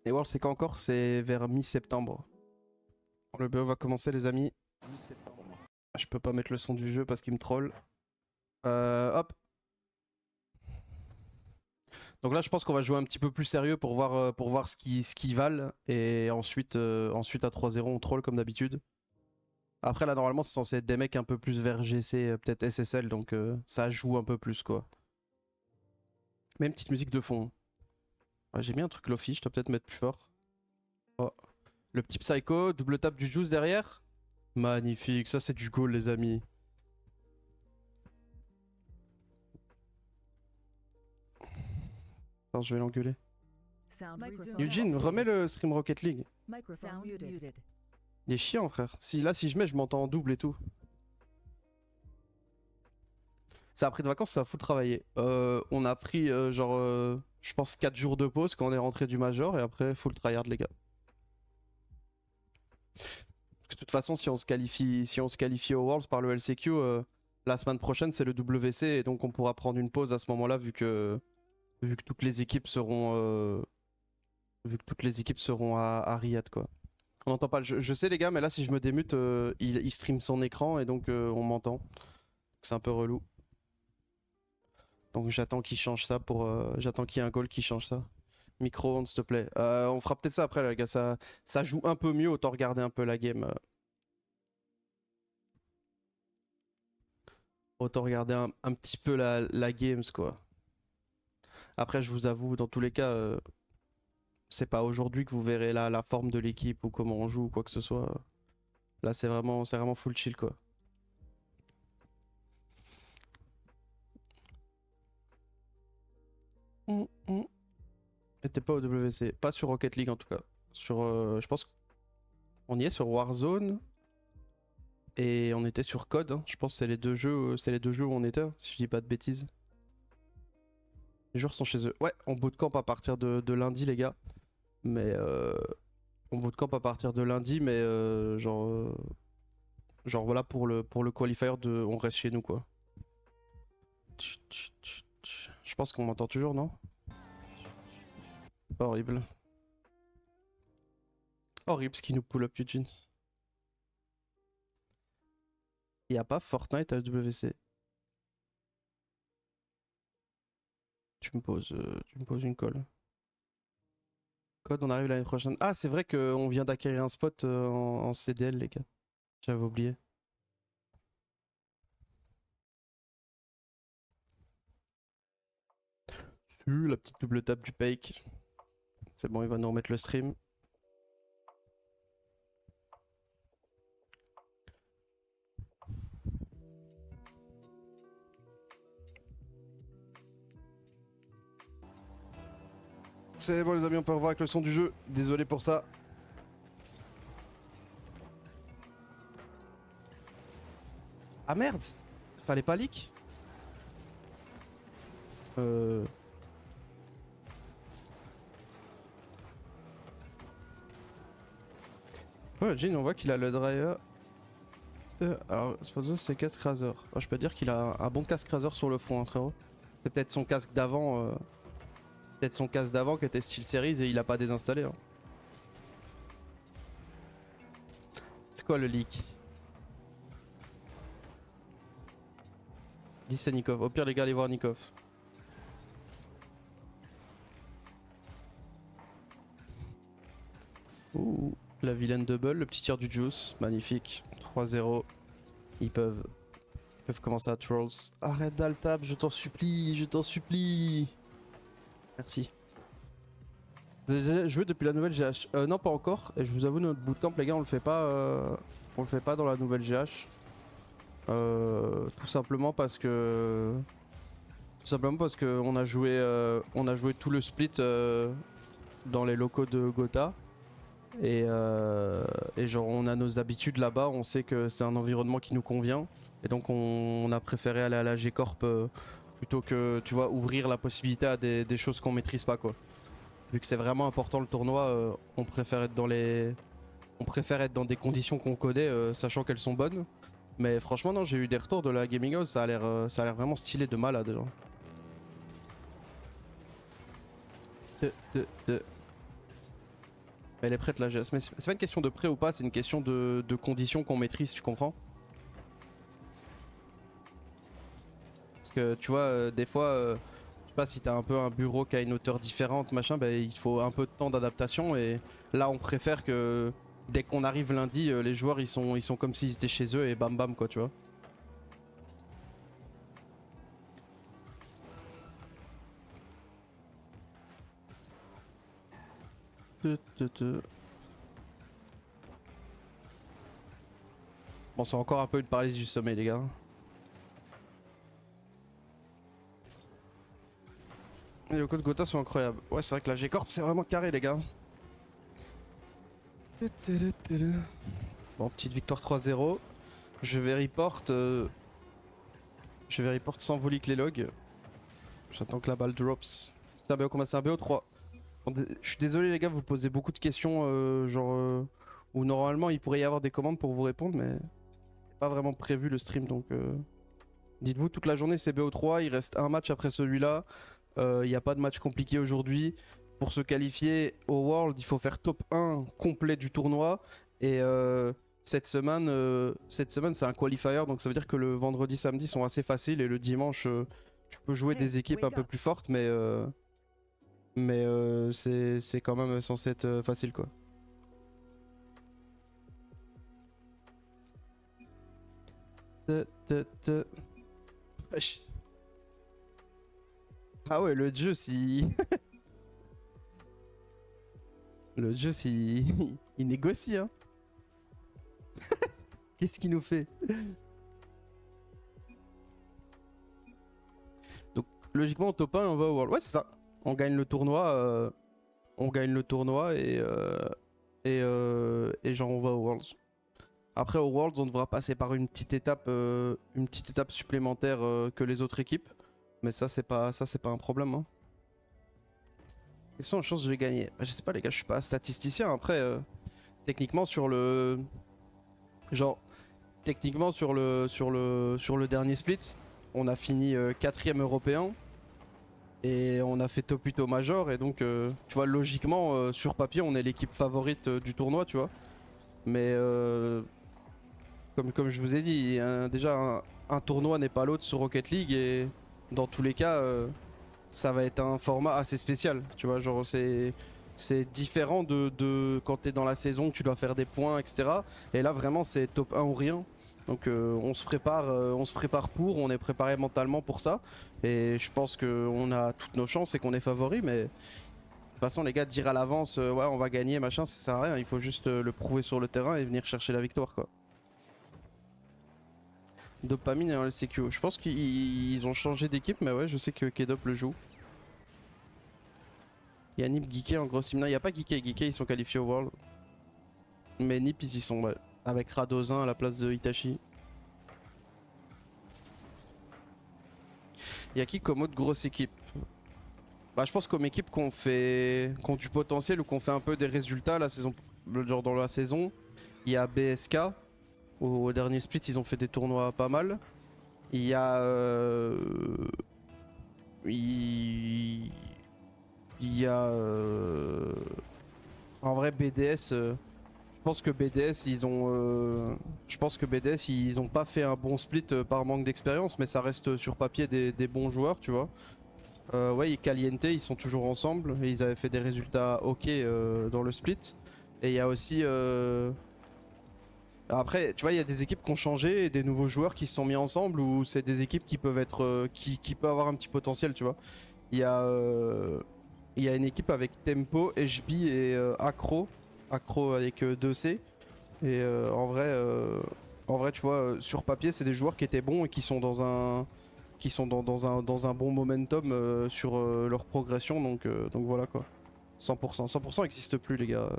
Et World c'est quand encore? C'est vers mi-septembre. Le BO va commencer les amis. Mi-septembre. Je peux pas mettre le son du jeu parce qu'il me troll. Hop. Donc là je pense qu'on va jouer un petit peu plus sérieux pour voir ce qu'ils valent. Et ensuite à 3-0 on troll comme d'habitude. Après là normalement c'est censé être des mecs un peu plus vers GC, peut-être SSL, donc ça joue un peu plus quoi. Même petite musique de fond. Ah, j'ai mis un truc Lofi, je dois peut-être mettre plus fort. Oh. Le petit Psycho, double tap du Juice derrière. Magnifique, ça c'est du goal les amis. Attends, je vais l'engueuler. Eugene, remets le stream Rocket League. Microphone muted. Il est chiant frère. Si je mets, je m'entends en double et tout. Ça a pris de vacances, ça a fou travailler. On a pris je pense 4 jours de pause quand on est rentré du major et après full tryhard les gars. Parce que de toute façon si on se qualifie au Worlds par le LCQ, la semaine prochaine c'est le WC et donc on pourra prendre une pause à ce moment-là vu que toutes les équipes seront à Riyad quoi. On n'entend pas, je sais les gars mais là si je me démute il stream son écran et donc on m'entend. C'est un peu relou. Donc j'attends qu'il change ça j'attends qu'il y ait un goal qui change ça. Micro-ondes s'il te plaît. On fera peut-être ça après les gars, ça joue un peu mieux, autant regarder un peu la game. Autant regarder un petit peu la games quoi. Après je vous avoue, dans tous les cas, c'est pas aujourd'hui que vous verrez la forme de l'équipe ou comment on joue ou quoi que ce soit. Là c'est vraiment full chill quoi. Et t'es pas au WC, pas sur Rocket League en tout cas. Sur, je pense qu'on y est sur Warzone et on était sur Code. Hein. Je pense que c'est les deux jeux, où on était, hein, si je dis pas de bêtises. Les joueurs sont chez eux. Ouais, on bootcamp à partir de lundi les gars. Mais on bootcamp à partir de lundi, mais genre voilà pour le qualifier on reste chez nous quoi. Je pense qu'on m'entend toujours non? Horrible. Horrible ce qui nous pull up Eugene. Il n'y a pas Fortnite à WC. Tu me poses une colle. Code, on arrive l'année prochaine. Ah, c'est vrai qu'on vient d'acquérir un spot en CDL, les gars. J'avais oublié. La petite double tape du Pake. C'est bon, il va nous remettre le stream. C'est bon les amis, on peut revoir avec le son du jeu. Désolé pour ça. Ah merde, fallait pas leak. Ouais, Jin, on voit qu'il a le driver. Alors, Sponsor, c'est casque Razer. Oh, je peux dire qu'il a un bon casque Razer sur le front, hein, frérot. C'est peut-être son casque d'avant. C'est peut-être son casque d'avant qui était style Series et il a pas désinstallé. Hein. C'est quoi le leak? Dis c'est Nikov. Au pire, les gars, allez voir Nikov. Ouh, la vilaine double, le petit tir du Juice. Magnifique. 3-0. Ils peuvent commencer à trolls. Arrête d'altab, je t'en supplie, je t'en supplie. Merci. Vous avez déjà joué depuis la nouvelle GH? Non, pas encore. Et je vous avoue, notre bootcamp, les gars, on le fait pas dans la nouvelle GH. Tout simplement parce que on a joué tout le split dans les locaux de Gotha. Et genre on a nos habitudes là-bas, on sait que c'est un environnement qui nous convient. Et donc on a préféré aller à la G-Corp plutôt que, tu vois, ouvrir la possibilité à des choses qu'on maîtrise pas, quoi. Vu que c'est vraiment important le tournoi, on préfère être dans des conditions qu'on connaît, sachant qu'elles sont bonnes. Mais franchement non, j'ai eu des retours de la Gaming House, ça a l'air vraiment stylé de malade, genre. Elle est prête la GS, mais c'est pas une question de prêt ou pas, c'est une question de conditions qu'on maîtrise, tu comprends? Parce que tu vois, des fois, je sais pas, si t'as un peu un bureau qui a une hauteur différente, machin, bah, il faut un peu de temps d'adaptation. Et là, on préfère que dès qu'on arrive lundi, les joueurs ils sont comme s'ils étaient chez eux et bam bam, quoi, tu vois. Bon, c'est encore un peu une paralysie du sommeil, les gars. Les locaux de Gotha sont incroyables. Ouais, c'est vrai que la G-Corp c'est vraiment carré, les gars. Bon, petite victoire 3-0. Je vais report sans volique les logs. J'attends que la balle drops. C'est un BO combat, c'est un BO 3. Bon, je suis désolé les gars, vous posez beaucoup de questions où normalement il pourrait y avoir des commandes pour vous répondre, mais c'est pas vraiment prévu le stream, donc dites-vous toute la journée c'est BO 3, il reste un match après celui-là. Il n'y a pas de match compliqué aujourd'hui. Pour se qualifier au World, il faut faire top 1 complet du tournoi. Et cette semaine c'est un qualifier, donc ça veut dire que le vendredi, samedi sont assez faciles. Et le dimanche, tu peux jouer des équipes un peu plus fortes, mais c'est quand même censé être facile, quoi. Wesh. Ah ouais, le jeu si... le jeu si... il négocie, hein. Qu'est-ce qu'il nous fait? Donc logiquement au top 1 on va au World. Ouais, c'est ça. On gagne le tournoi. Et genre on va au Worlds. Après au Worlds on devra passer par une petite étape supplémentaire que les autres équipes. Mais ça c'est pas un problème, hein. Quelles sont les chances que je vais gagner? Bah, je sais pas les gars, je suis pas statisticien. Après techniquement sur le dernier split, on a fini 4ème européen et on a fait top 8 au major, et donc tu vois logiquement sur papier on est l'équipe favorite du tournoi, tu vois. Mais comme je vous ai dit, déjà un tournoi n'est pas l'autre sur Rocket League, et dans tous les cas ça va être un format assez spécial, tu vois, genre c'est différent de quand t'es dans la saison, tu dois faire des points, etc. Et là vraiment c'est top 1 ou rien. Donc on se prépare pour, on est préparé mentalement pour ça. Et je pense qu'on a toutes nos chances et qu'on est favori, mais de toute façon les gars, dire à l'avance ouais on va gagner machin, ça sert à rien. Il faut juste le prouver sur le terrain et venir chercher la victoire, quoi. Dopamine et LCQ. Je pense qu'ils ont changé d'équipe, mais ouais je sais que Kedop le joue. Il y a Nip, Geeké en grosse team. Non, il n'y a pas Geeké. Geeké, ils sont qualifiés au World. Mais Nip, ils y sont, ouais. Avec Radozin à la place de Itachi. Il y a qui comme autre grosse équipe? Bah, je pense comme équipe qu'on ont du potentiel ou qu'on fait un peu des résultats la saison, genre dans la saison. Il y a BSK. Au dernier split, ils ont fait des tournois pas mal. Il y a... Il y a en vrai BDS, je pense que BDS ils ont pas fait un bon split par manque d'expérience, mais ça reste sur papier des bons joueurs, tu vois. Ouais, et Caliente ils sont toujours ensemble et ils avaient fait des résultats ok dans le split. Et il y a aussi Après, tu vois, il y a des équipes qui ont changé et des nouveaux joueurs qui se sont mis ensemble ou c'est des équipes qui peuvent être, qui peuvent avoir un petit potentiel, tu vois. Il y a, il y a une équipe avec Tempo, HB et Acro. Acro avec 2C. Et en vrai, tu vois, sur papier, c'est des joueurs qui étaient bons et qui sont dans un bon momentum sur leur progression. Donc voilà quoi. 100%. 100% n'existe plus, les gars.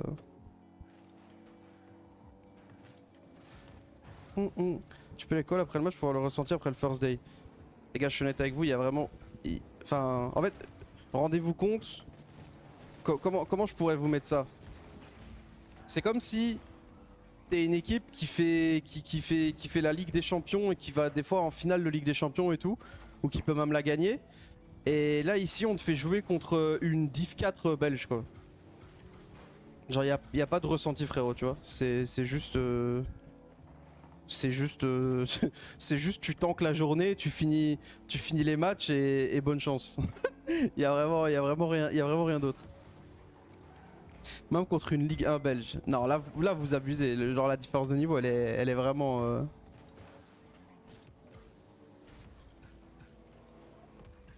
Tu peux les call après le match pour le ressentir après le first day. Les gars, je suis honnête avec vous, il y a vraiment. Enfin, en fait, rendez-vous compte. Comment je pourrais vous mettre ça? C'est comme si t'es une équipe qui fait la Ligue des Champions et qui va des fois en finale de Ligue des Champions et tout, ou qui peut même la gagner. Et là, ici, on te fait jouer contre une Div 4 belge, quoi. Genre, y a pas de ressenti, frérot, tu vois. C'est juste. C'est juste. C'est juste, tu tankes la journée, tu finis les matchs et bonne chance. y a vraiment rien d'autre. Même contre une Ligue 1 belge. Non, là vous abusez. Genre, la différence de niveau, elle est vraiment.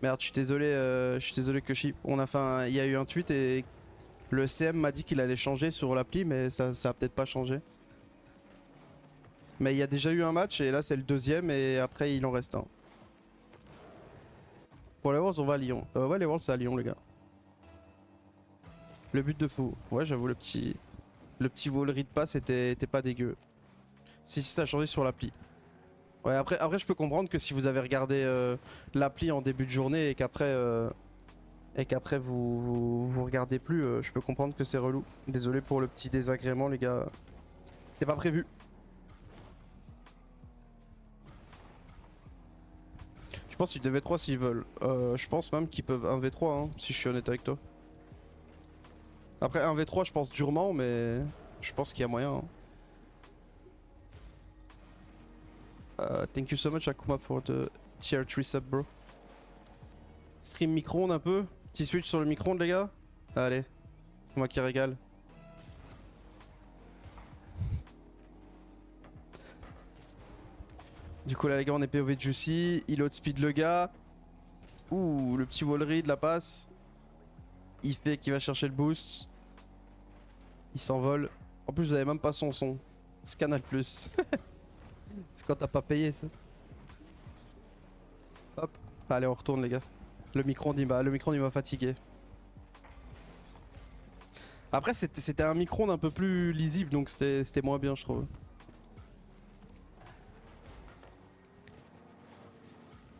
Merde, je suis désolé Koshi. Il y a eu un tweet et le CM m'a dit qu'il allait changer sur l'appli, mais ça a peut-être pas changé. Mais il y a déjà eu un match et là c'est le deuxième et après il en reste un. Pour les Worlds, on va à Lyon. Ouais, les Worlds c'est à Lyon, les gars. Le but de fou. Ouais, j'avoue, le petit volery de passe était pas dégueu. Si, ça a changé sur l'appli. Ouais, après je peux comprendre que si vous avez regardé l'appli en début de journée et qu'après vous regardez plus, je peux comprendre que c'est relou. Désolé pour le petit désagrément, les gars. C'était pas prévu. Je pense qu'ils devaient 3 s'ils veulent. Je pense même qu'ils peuvent 1v3, hein, si je suis honnête avec toi. Après 1v3, je pense durement, mais je pense qu'il y a moyen. Hein. Thank you so much Akuma for the tier 3 sub, bro. Stream micro-ondes un peu. Petit switch sur le micro-ondes, les gars. Allez, c'est moi qui régale. Du coup là les gars, on est POV Juicy. Il outspeed le gars. Ouh, le petit Wallery de la passe. Il fait qu'il va chercher le boost. Il s'envole. En plus vous avez même pas son son. C'est Canal Plus. C'est quand t'as pas payé ça. Hop. Allez, on retourne les gars. Le micro-ondes il m'a fatigué. Après c'était un micro-ondes un peu plus lisible, donc c'était moins bien je trouve.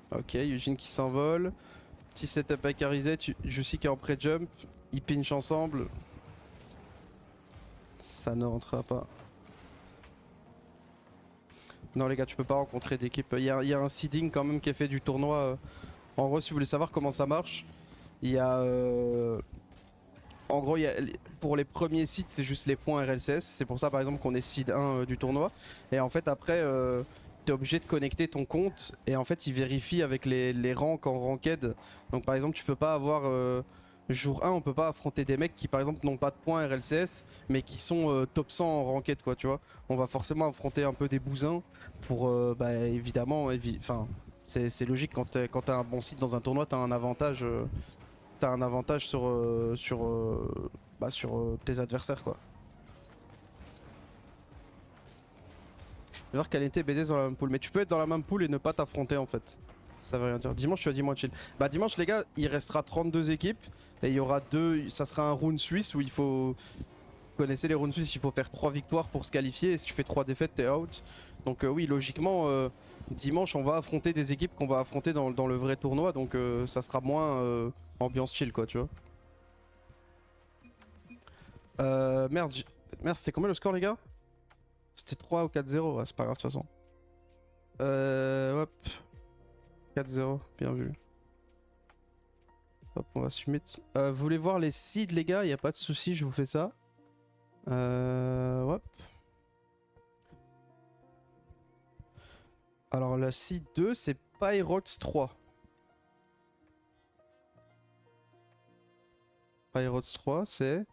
Ok, Eugene qui s'envole. Petit setup avec Arizet, Jussi qui est en pré-jump. Ils pinchent ensemble. Ça ne rentrera pas. Non les gars, tu peux pas rencontrer d'équipe. Il y a un seeding quand même qui est fait du tournoi. En gros, si vous voulez savoir comment ça marche, il y a... En gros, pour les premiers seeds, c'est juste les points RLCS. C'est pour ça par exemple qu'on est seed 1 du tournoi. Et en fait après... t'es obligé de connecter ton compte et en fait il vérifie avec les ranks en ranked. Donc par exemple tu peux pas avoir jour 1 on peut pas affronter des mecs qui par exemple n'ont pas de points RLCS mais qui sont top 100 en ranked quoi, tu vois. On va forcément affronter un peu des bousins pour bah évidemment enfin c'est logique quand t'as un bon site dans un tournoi, t'as un avantage sur tes adversaires quoi. Alors qu'elle était BD dans la même pool. Mais tu peux être dans la même pool et ne pas t'affronter en fait. Ça veut rien dire. Dimanche, tu as dit moi chill. Bah dimanche les gars, il restera 32 équipes. Et il y aura ça sera un round suisse où il faut... Vous connaissez les rounds suisses, il faut faire 3 victoires pour se qualifier. Et si tu fais 3 défaites, t'es out. Donc oui, logiquement, dimanche, on va affronter des équipes qu'on va affronter dans le vrai tournoi. Donc ça sera moins ambiance chill quoi, tu vois. Merde, c'est combien le score les gars? C'était 3 ou 4-0, ouais, c'est pas grave de toute façon. Hop. 4-0, bien vu. Hop, on va submit. Vous voulez voir les seeds les gars? Y a pas de souci, je vous fais ça. Hop. Alors la seed 2 c'est Pyrots 3. Pyrots 3 c'est...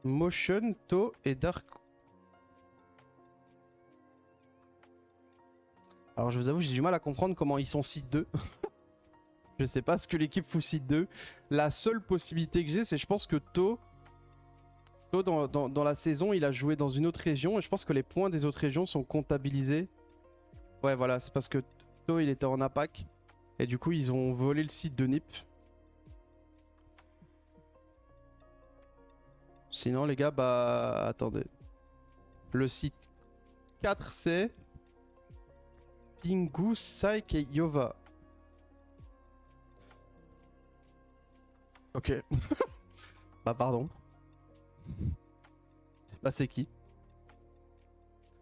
Motion, To et Dark... Alors je vous avoue, j'ai du mal à comprendre comment ils sont seed 2. Je sais pas ce que l'équipe fout seed 2. La seule possibilité que j'ai, c'est je pense que To dans la saison, il a joué dans une autre région et je pense que les points des autres régions sont comptabilisés. Ouais, voilà, c'est parce que To il était en APAC et du coup ils ont volé le site de Nip. Sinon les gars, bah attendez. Le site 4 c'est Pingu, Saik et Yova. Ok. Bah pardon. Bah c'est qui?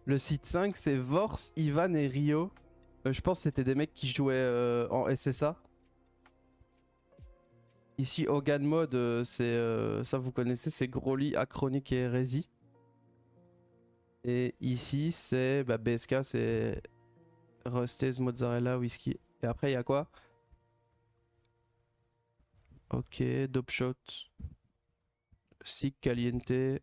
Le site 5 c'est Vors, Ivan et Rio. Je pense que c'était des mecs qui jouaient en SSA. Ici Hogan Mode, c'est ça vous connaissez, c'est Groli, Achronic et Hérésie. Et ici c'est bah, BSK, c'est Rustez, Mozzarella, Whisky. Et après il y a quoi? Ok, Dope Shot, Sick, Caliente,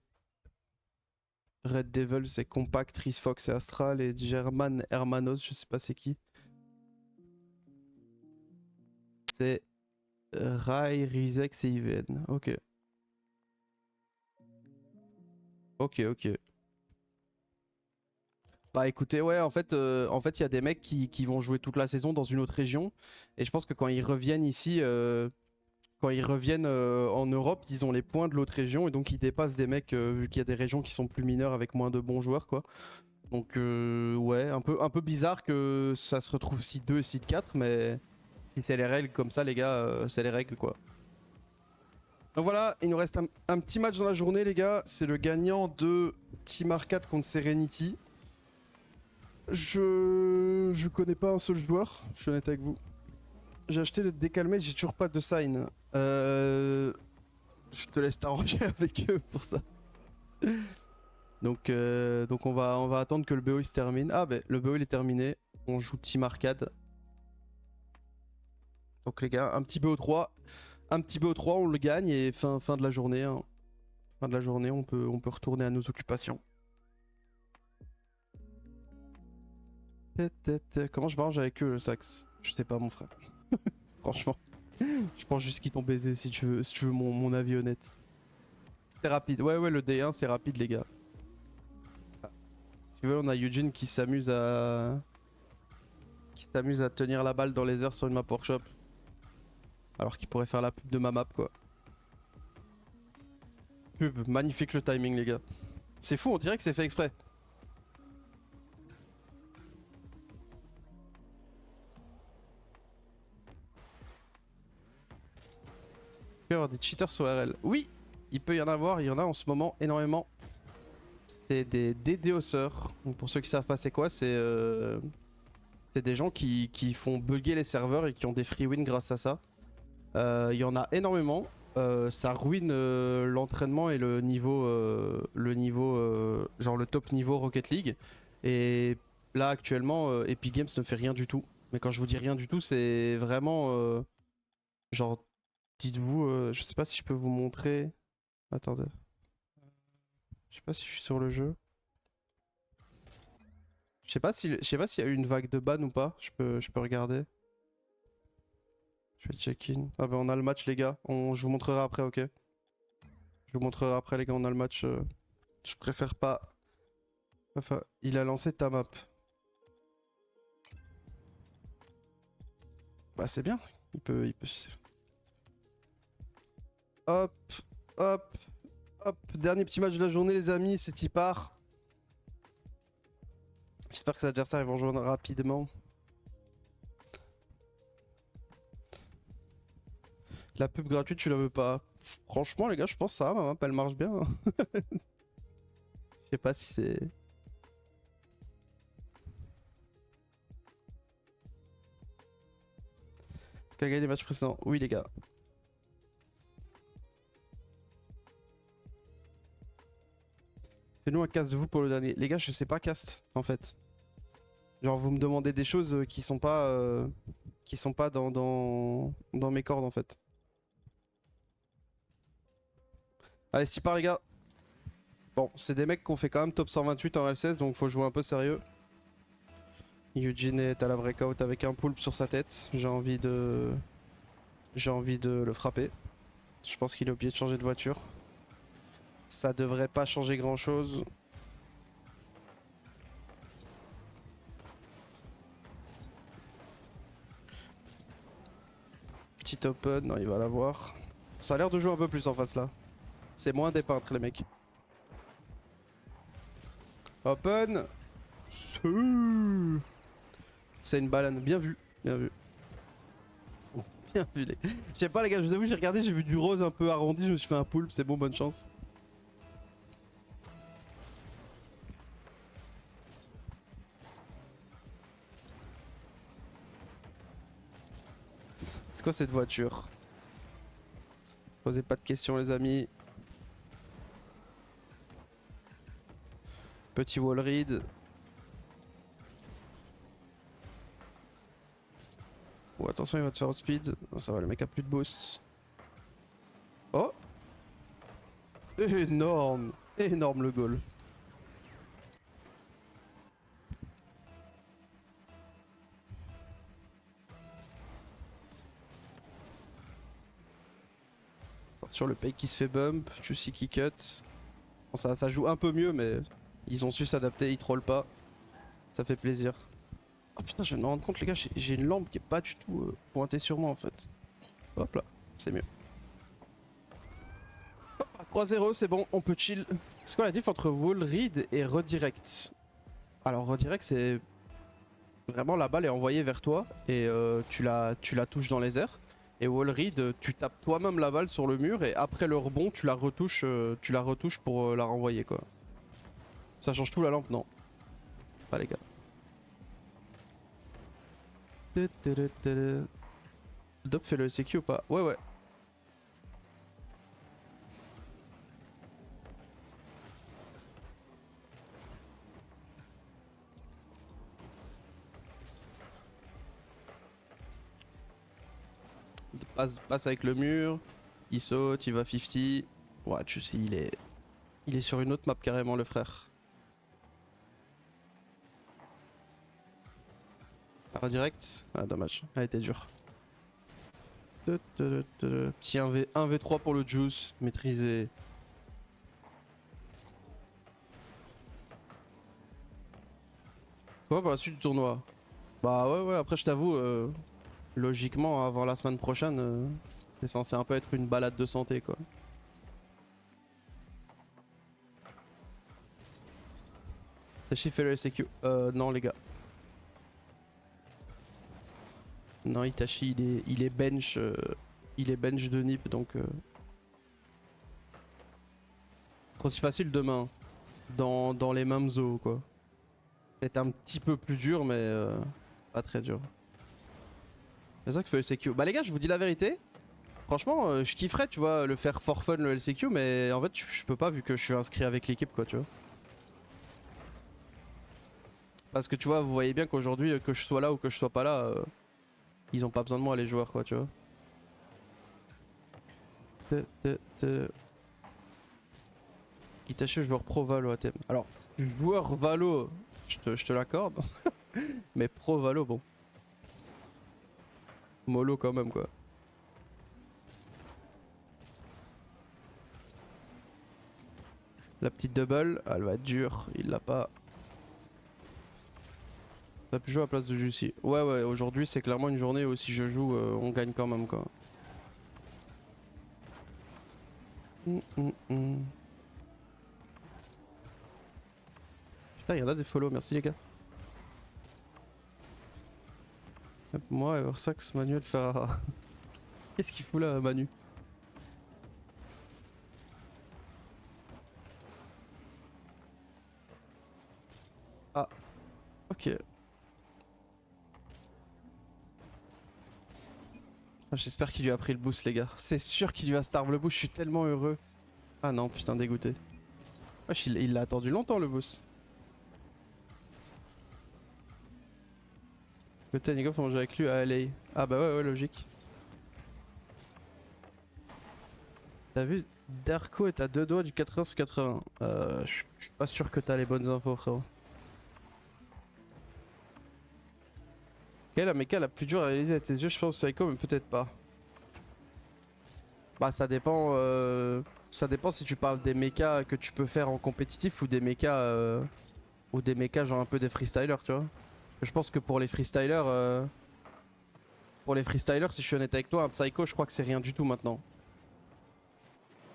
Red Devil, c'est Compact, Rhys Fox et Astral, et German Hermanos, je sais pas c'est qui. C'est Rai, Rizex et Iven. Ok. Ok. Bah écoutez, ouais, en fait, il y a des mecs qui vont jouer toute la saison dans une autre région. Et je pense que quand ils reviennent ici, en Europe, ils ont les points de l'autre région. Et donc ils dépassent des mecs, vu qu'il y a des régions qui sont plus mineures avec moins de bons joueurs, quoi. Donc ouais, un peu bizarre que ça se retrouve site 2 et site 4, mais si c'est les règles comme ça, les gars, c'est les règles, quoi. Donc voilà, il nous reste un petit match dans la journée, les gars. C'est le gagnant de Team Arcade contre Serenity. Je connais pas un seul joueur, je suis honnête avec vous. J'ai acheté le décalmé, j'ai toujours pas de sign. Je te laisse t'arranger avec eux pour ça. Donc on va attendre que le BO il se termine. Ah bah le BO il est terminé. On joue Team Arcade. Donc les gars, un petit BO3. Un petit BO3, on le gagne et fin de la journée. Hein. Fin de la journée, on peut retourner à nos occupations. Comment je m'arrange avec eux le sax? Je sais pas mon frère. Franchement. Je pense juste qu'ils t'ont baisé si tu veux mon avis honnête. C'était rapide. Ouais le D1 c'est rapide les gars. Si tu veux on a Eugene qui s'amuse à tenir la balle dans les airs sur une map workshop. Alors qu'il pourrait faire la pub de ma map quoi. Pub, magnifique le timing les gars. C'est fou, on dirait que c'est fait exprès. Il peut y avoir des cheaters sur RL. Oui, il peut y en avoir, il y en a en ce moment énormément. C'est des DDoSers. Donc pour ceux qui savent pas c'est quoi, c'est des gens qui font bugger les serveurs et qui ont des free wins grâce à ça. Il y en a énormément. Ça ruine l'entraînement et le niveau, genre le top niveau Rocket League. Et là actuellement, Epic Games ne fait rien du tout. Mais quand je vous dis rien du tout, c'est vraiment genre, dites-vous, je sais pas si je peux vous montrer. Attendez. Je sais pas si je suis sur le jeu. Je sais pas s'il y a eu une vague de ban ou pas. Je peux regarder. Je vais check-in. Ah bah on a le match les gars. Je vous montrerai après, ok. Je vous montrerai après les gars, on a le match. Je préfère pas. Enfin, il a lancé ta map. Bah c'est bien. Il peut. Hop. Dernier petit match de la journée les amis, c'est Tipar. J'espère que ces adversaires ils vont rejoindre rapidement. La pub gratuite, tu la veux pas? Franchement, les gars, je pense que ça va, ma map, elle marche bien. Je sais pas si c'est... Est-ce qu'elle a gagné les matchs précédents? Oui, les gars. Fais-nous un cast de vous pour le dernier. Les gars, je sais pas cast, en fait. Genre, vous me demandez des choses qui sont pas dans mes cordes, en fait. Allez, c'est par les gars. Bon, c'est des mecs qu'on fait quand même top 128 en LCS, donc faut jouer un peu sérieux. Eugene est à la breakout avec un poulpe sur sa tête. J'ai envie de le frapper. Je pense qu'il est obligé de changer de voiture. Ça devrait pas changer grand chose. Petit open, non il va l'avoir. Ça a l'air de jouer un peu plus en face là. C'est moins des peintres les mecs. Open. C'est une balane, bien vu, bien vu. Bien vu les... Je sais pas les gars, je vous avoue j'ai regardé, j'ai vu du rose un peu arrondi, je me suis fait un poulpe, c'est bon, bonne chance. C'est quoi cette voiture? Posez pas de questions les amis. Petit wall read. Oh attention il va te faire au speed. Oh, ça va le mec a plus de boost. Oh. Énorme. Énorme le goal. Sur le pay qui se fait bump, Juicy qui cut. Bon, ça joue un peu mieux mais ils ont su s'adapter, ils trollent pas. Ça fait plaisir. Oh putain, je viens de me rendre compte les gars, j'ai une lampe qui est pas du tout pointée sur moi en fait. Hop là, c'est mieux. 3-0, c'est bon, on peut chill. C'est quoi la diff entre wall read et redirect? Alors redirect c'est vraiment la balle est envoyée vers toi et tu la touches dans les airs. Et wall read, tu tapes toi-même la balle sur le mur et après le rebond, tu la retouches pour la renvoyer quoi. Ça change tout la lampe, non? Pas les gars. Dop fait le SQ ou pas? Ouais ouais. Passe avec le mur, il saute, il va 50. Ouais, tu sais, il est sur une autre map carrément le frère. Par direct? Ah dommage, elle était dure. Petit 1v3 pour le juice, maîtrisé. Quoi pour la suite du tournoi? Bah ouais après je t'avoue, logiquement avant la semaine prochaine, c'est censé un peu être une balade de santé quoi. Tachi fait le SQ. Non les gars. Non Itachi il est bench de Nip donc c'est aussi facile demain dans les mêmes eaux quoi. C'est un petit peu plus dur mais pas très dur. C'est ça que fait le LCQ. Bah les gars je vous dis la vérité. Franchement je kifferais tu vois le faire for fun le LCQ mais en fait je peux pas vu que je suis inscrit avec l'équipe quoi tu vois. Parce que tu vois vous voyez bien qu'aujourd'hui que je sois là ou que je sois pas là ils ont pas besoin de moi les joueurs quoi tu vois. Itachi joueur pro Valo à thème. Alors joueur Valo je te l'accorde. Mais pro Valo bon. Mollo quand même quoi. La petite double, elle va être dure, il l'a pas. T'as pu jouer à la place de Juicy. Ouais aujourd'hui c'est clairement une journée où si je joue on gagne quand même quoi. Putain y'en a des follow, merci les gars. Moi Eversax, Manuel Ferrara. Qu'est-ce qu'il fout là Manu? Ah ok. J'espère qu'il lui a pris le boost les gars. C'est sûr qu'il lui a starve le boost, je suis tellement heureux. Ah non putain dégoûté. Wesh il l'a attendu longtemps le boost. Côté Nico faut manger avec lui à LA. Ah bah ouais logique. T'as vu Darko est à 2 doigts du 80 sur 80. Je suis pas sûr que t'as les bonnes infos frérot. Quelle est la méca la plus dure à réaliser à tes yeux? Je pense Psycho, mais peut-être pas. Bah ça dépend. Ça dépend si tu parles des mechas que tu peux faire en compétitif ou des mechas. Ou des mechas genre un peu des freestylers, tu vois. Parce que je pense que pour les freestylers. Si je suis honnête avec toi, un Psycho, je crois que c'est rien du tout maintenant.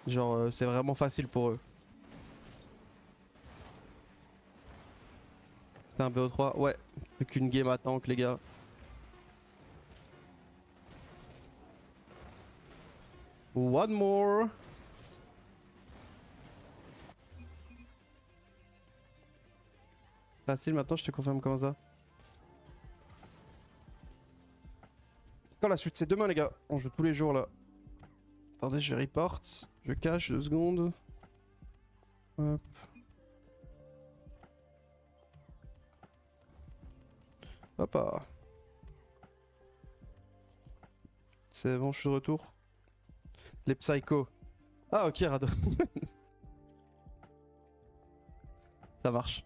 Genre, c'est vraiment facile pour eux. C'est un BO3, ouais. Plus qu'une game à tank, les gars. One more. Facile maintenant, je te confirme comment ça. C'est quand la suite? C'est demain, les gars. On joue tous les jours là. Attendez, je report. Je cache 2 secondes. Hop. Hop. C'est bon, je suis de retour. Les psychos. Ah, ok, Rado. Ça marche.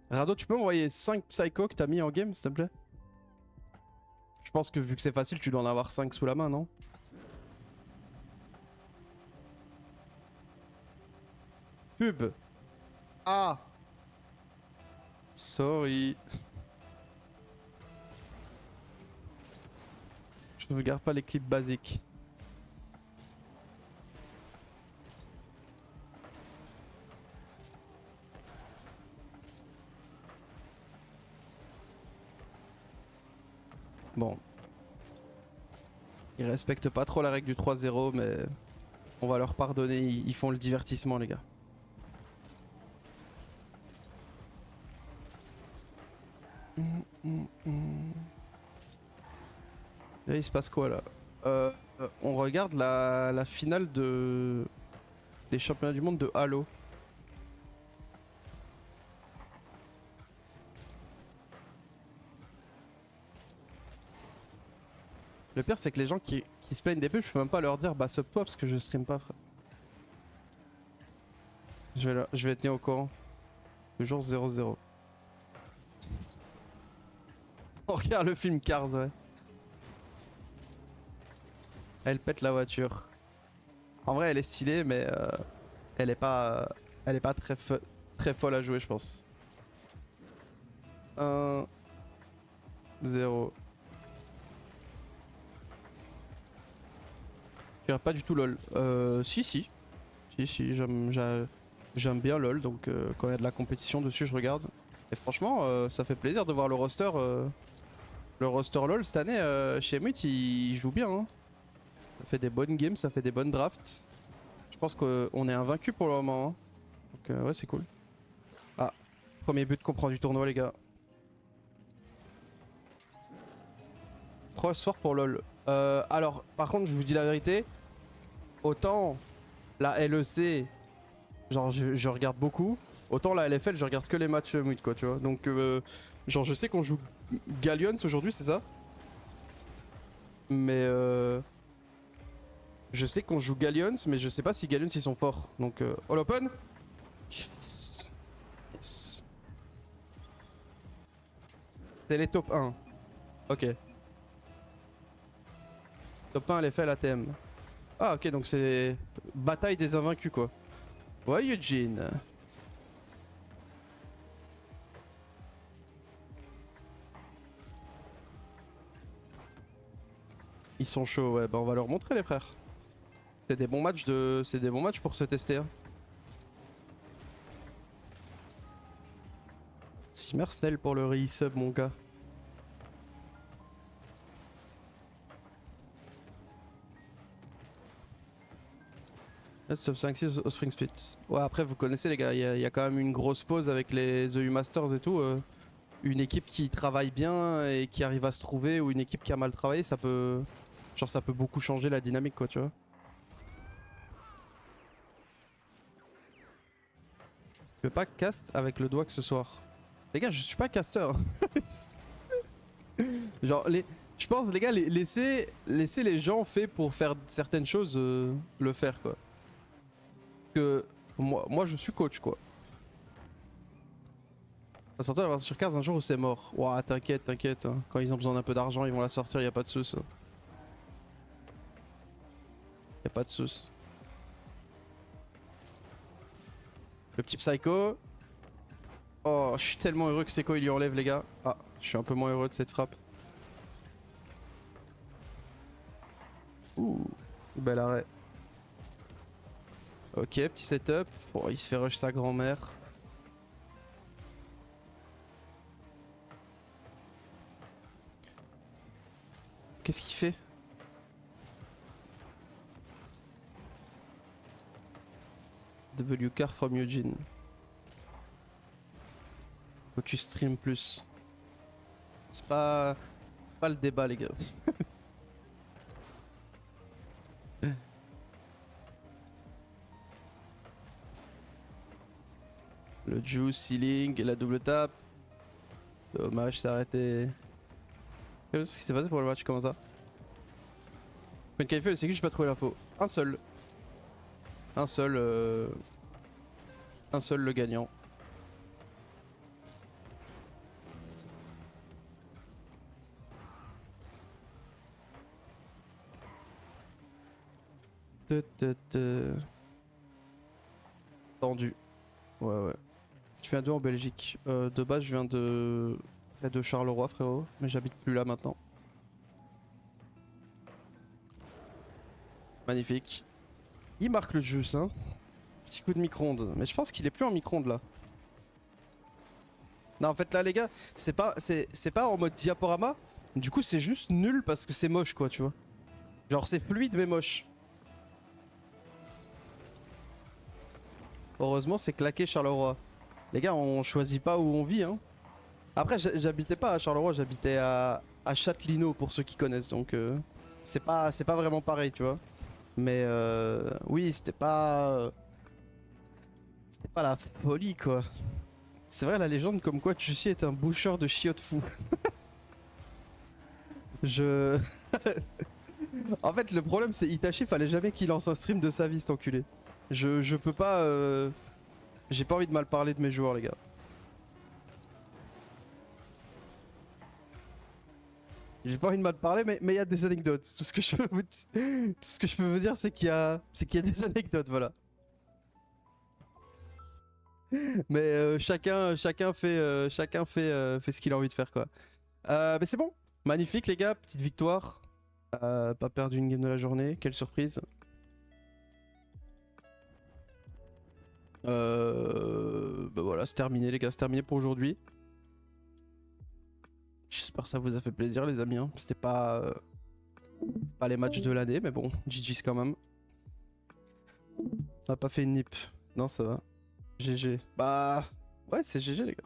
Rado, tu peux m'envoyer 5 psychos que t'as mis en game, s'il te plaît? Je pense que vu que c'est facile, tu dois en avoir 5 sous la main, non? Pub. Ah. Sorry. Je ne regarde pas les clips basiques. Bon. Ils respectent pas trop la règle du 3-0, mais on va leur pardonner, ils font le divertissement, les gars. Là, il se passe quoi là? On regarde la finale des championnats du monde de Halo. Le pire, c'est que les gens qui se plaignent des pubs, je peux même pas leur dire bah sub toi parce que je stream pas, frère. Je vais tenir au courant. Toujours 0-0. On regarde le film Cars, ouais. Elle pète la voiture. En vrai, elle est stylée, mais elle est pas très folle à jouer, je pense. 1-0. Je regarde pas du tout LOL. Si, j'aime bien LOL, donc quand il y a de la compétition dessus, je regarde. Et franchement, ça fait plaisir de voir le roster. Le roster LOL cette année, chez Mute, il joue bien. Hein. Ça fait des bonnes games, ça fait des bonnes drafts. Je pense qu'on est invaincu pour le moment. Hein. Donc ouais, c'est cool. Ah, premier but qu'on prend du tournoi, les gars. 3 soirs pour LOL. Alors, par contre, je vous dis la vérité. Autant la LEC, genre je regarde beaucoup. Autant la LFL, je regarde que les matchs mute, quoi, tu vois. Donc, genre, je sais qu'on joue Gallions aujourd'hui, c'est ça? Mais je sais qu'on joue Gallions, mais je sais pas si Gallions ils sont forts. Donc, all open? Yes. Yes. C'est les top 1. Ok. Top 1 LFL ATM. Ah ok, donc c'est bataille des invaincus quoi. Ouais Eugene. Ils sont chauds, ouais, bah on va leur montrer les frères. C'est des bons matchs pour se tester. Hein. Snell pour le resub mon gars. Top 5-6 au Spring Split. Ouais, après, vous connaissez les gars, il y a quand même une grosse pause avec les The U Masters et tout. Une équipe qui travaille bien et qui arrive à se trouver, ou une équipe qui a mal travaillé, ça peut. Genre, ça peut beaucoup changer la dynamique, quoi, tu vois. Je peux pas cast avec le doigt que ce soir. Les gars, je suis pas caster. Genre, je pense, les gars, laissez les gens faits pour faire certaines choses le faire, quoi. Que moi je suis coach quoi. Ça sortait la version sur 15 un jour où c'est mort. Ouah, t'inquiète, t'inquiète. Hein. Quand ils ont besoin d'un peu d'argent, ils vont la sortir, y a pas de soucis. Y a pas de soucis. Le petit Psycho. Oh, je suis tellement heureux que Seiko il lui enlève, les gars. Ah, je suis un peu moins heureux de cette frappe. Ouh, bel arrêt. Ok, petit setup. Oh, il se fait rush sa grand-mère. Qu'est-ce qu'il fait? W car from Eugene. Faut que tu stream plus. C'est pas le débat, les gars. Le juice, ceiling et la double tap. Dommage, c'est arrêté. Qu'est-ce qui s'est passé pour le match? Comment ça? Une qualifié, c'est que j'ai pas trouvé l'info. Un seul. Un seul le gagnant. Tendu. Ouais. Je viens d'où en Belgique? De base, je viens de Charleroi, frérot. Mais j'habite plus là maintenant. Magnifique. Il marque le juice, hein. Petit coup de micro-ondes. Mais je pense qu'il est plus en micro-ondes là. Non, en fait, là, les gars, c'est pas en mode diaporama. Du coup, c'est juste nul parce que c'est moche, quoi, tu vois. Genre, c'est fluide mais moche. Heureusement, c'est claqué Charleroi. Les gars, on choisit pas où on vit, hein. Après, j'habitais pas à Charleroi, j'habitais à Châtelineau, pour ceux qui connaissent. Donc, c'est pas vraiment pareil, tu vois. Mais oui, c'était pas la folie, quoi. C'est vrai la légende comme quoi Chussi est un boucheur de chiottes fou. Je... En fait, le problème c'est Itachi, fallait jamais qu'il lance un stream de sa vie, cet enculé. Je peux pas... J'ai pas envie de mal parler de mes joueurs, les gars. J'ai pas envie de mal parler, mais il y a des anecdotes. Tout ce que je peux vous dire, c'est qu'il y a des anecdotes, voilà. Mais chacun fait ce qu'il a envie de faire, quoi. Mais c'est bon, magnifique les gars, petite victoire. Pas perdu une game de la journée, quelle surprise. Bah voilà, c'est terminé les gars, c'est terminé pour aujourd'hui. J'espère que ça vous a fait plaisir les amis, hein. C'était pas les matchs de l'année, mais bon, GG's quand même. On a pas fait une nip, non ça va. GG, bah ouais c'est GG les gars.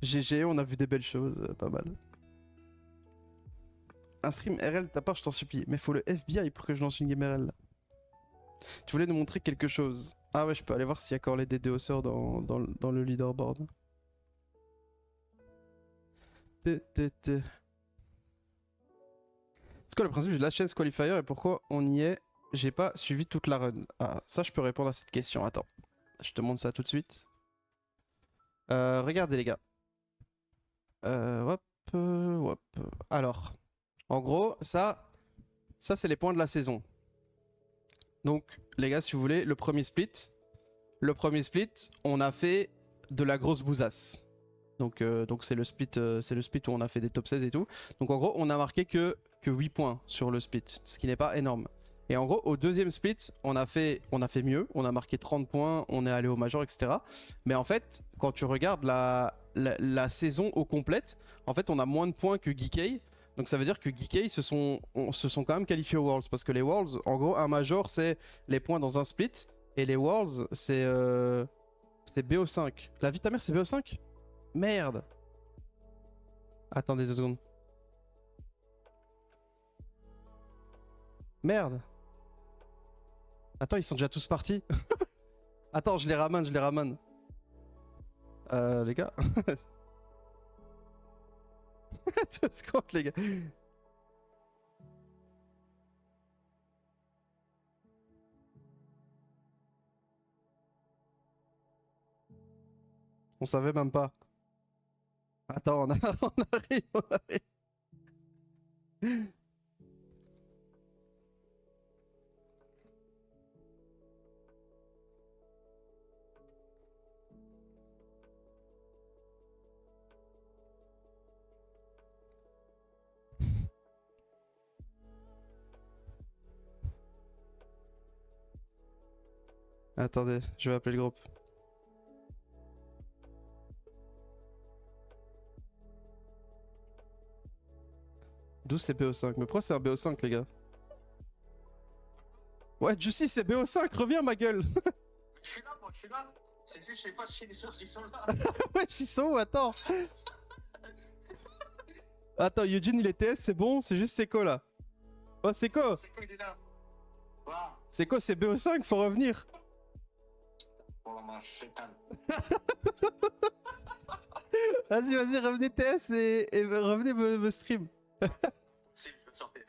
GG, on a vu des belles choses, pas mal. Un stream RL de ta part, je t'en supplie. Mais faut le FBI pour que je lance une game RL là. Tu voulais nous montrer quelque chose. Ah ouais, je peux aller voir s'il y a encore les DDoSers dans le leaderboard. C'est quoi le principe de la chaise qualifier et pourquoi on y est? J'ai pas suivi toute la run. Ah, ça je peux répondre à cette question. Attends, je te montre ça tout de suite. Regardez les gars. Hop, hop. Alors, en gros, ça c'est les points de la saison. Donc les gars, si vous voulez, le premier split, on a fait de la grosse bousasse. Donc c'est le split où on a fait des top 16 et tout. Donc en gros, on a marqué que 8 points sur le split, ce qui n'est pas énorme. Et en gros, au deuxième split, on a fait mieux, on a marqué 30 points, on est allé au major, etc. Mais en fait, quand tu regardes la saison au complète, en fait, on a moins de points que Geekay. Donc ça veut dire que Geekay se sont quand même qualifiés aux Worlds. Parce que les Worlds, en gros, un major, c'est les points dans un split. Et les Worlds, c'est BO5. La vie de ta mère, c'est BO5? Merde. Attendez 2 secondes. Merde. Attends, ils sont déjà tous partis. Attends, je les ramène. Les gars. 2 secondes, les gars. On savait même pas. Attends, on arrive, on arrive. Attendez, je vais appeler le groupe. D'où c'est BO5? Mais pourquoi c'est un BO5 les gars? Ouais, Juicy c'est BO5, reviens ma gueule. Je suis là, moi, je suis là. C'est juste, je sais pas si les sources ils sont là. Ouais, j'y sont, attends. Attends, Eugene il est TS, c'est bon, c'est juste Seco là. Oh, Seco! C'est quoi, il est là? Waouh. Seco, c'est BO5, faut revenir. Oh, ma chétane. Vas-y, vas-y, revenez TS et revenez me stream. Si, je peux sortir,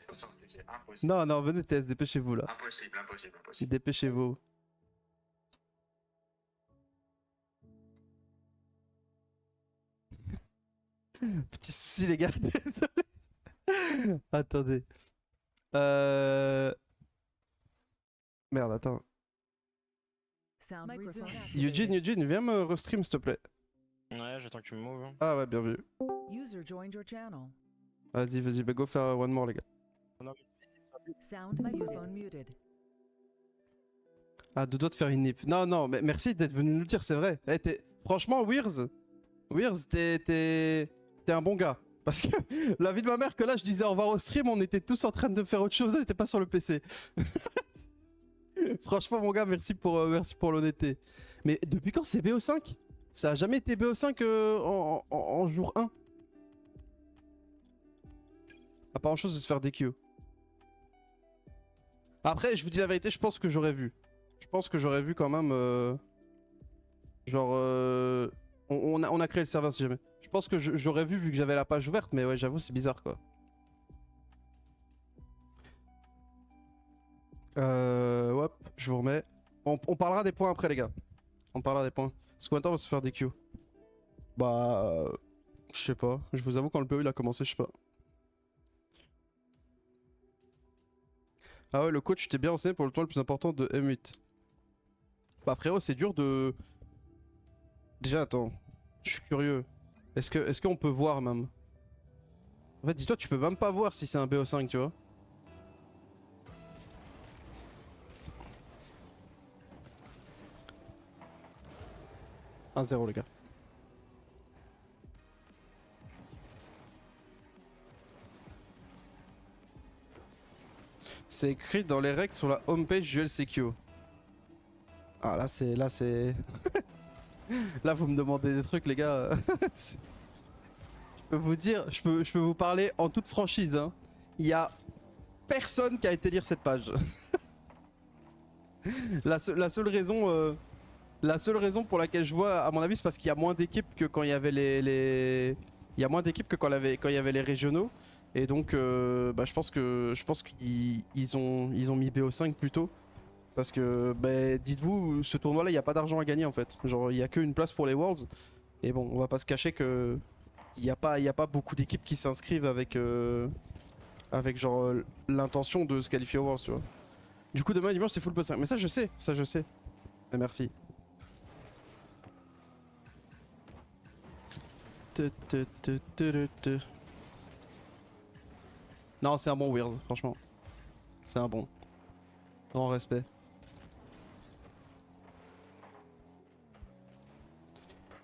c'est impossible. Non, non, venez TS, dépêchez-vous là. Impossible, impossible, impossible. Dépêchez-vous. Petit souci les gars, désolé. Attendez. Merde, attends. Sound microphone Eugene, activated. Eugene, viens me restream s'il te plaît. Ouais, j'attends que tu me moves. Ah ouais, bien vu. User joined your channel. Vas-y, vas-y, bah go faire one more les gars. Sound microphone muted. Ah, deux doigts de faire une nip. Non, non, mais merci d'être venu nous le dire, c'est vrai. Franchement, Weirs, t'es un bon gars. Parce que la vie de ma mère, que là, je disais au revoir au stream, on était tous en train de faire autre chose, elle était pas sur le PC. Franchement, mon gars, merci pour l'honnêteté. Mais depuis quand c'est BO5? Ça a jamais été BO5 en jour 1. À part en chose de se faire DQ. Après, je vous dis la vérité, je pense que j'aurais vu. Je pense que j'aurais vu quand même. Genre. On a créé le serveur si jamais. Je pense que j'aurais vu que j'avais la page ouverte, mais ouais, j'avoue, c'est bizarre quoi. Hop, je vous remets. On parlera des points après, les gars. On parlera des points. Parce que maintenant on va se faire des queues. Bah. Je sais pas. Je vous avoue, quand le PO il a commencé, je sais pas. Ah ouais, le coach, t'es bien renseigné pour le tour le plus important de M8. Bah, frérot, c'est dur de. Déjà, attends. Je suis curieux. Est-ce qu'on peut voir même? En fait, dis-toi, tu peux même pas voir si c'est un BO5, tu vois. « 1-0 les gars. C'est écrit dans les règles sur la homepage du LCQ. Ah là c'est... Là vous me demandez des trucs les gars. Je peux vous dire, je peux vous parler en toute franchise. Hein. Il y a personne qui a été lire cette page. La seule raison pour laquelle je vois, à mon avis, c'est parce qu'il y a moins d'équipes que quand il y avait les... Il y a moins d'équipes que quand il y avait les régionaux. Et donc, bah, je pense qu'ils ont mis BO5 plus tôt. Parce que, bah, dites-vous, ce tournoi-là, il n'y a pas d'argent à gagner en fait. Genre, il n'y a qu'une place pour les Worlds. Et bon, on va pas se cacher que il n'y a pas beaucoup d'équipes qui s'inscrivent avec genre l'intention de se qualifier aux Worlds, tu vois. Du coup, demain dimanche, c'est full BO5. Mais ça, je sais. Mais merci. Non, c'est un bon Weirs, franchement. C'est un bon. Grand respect.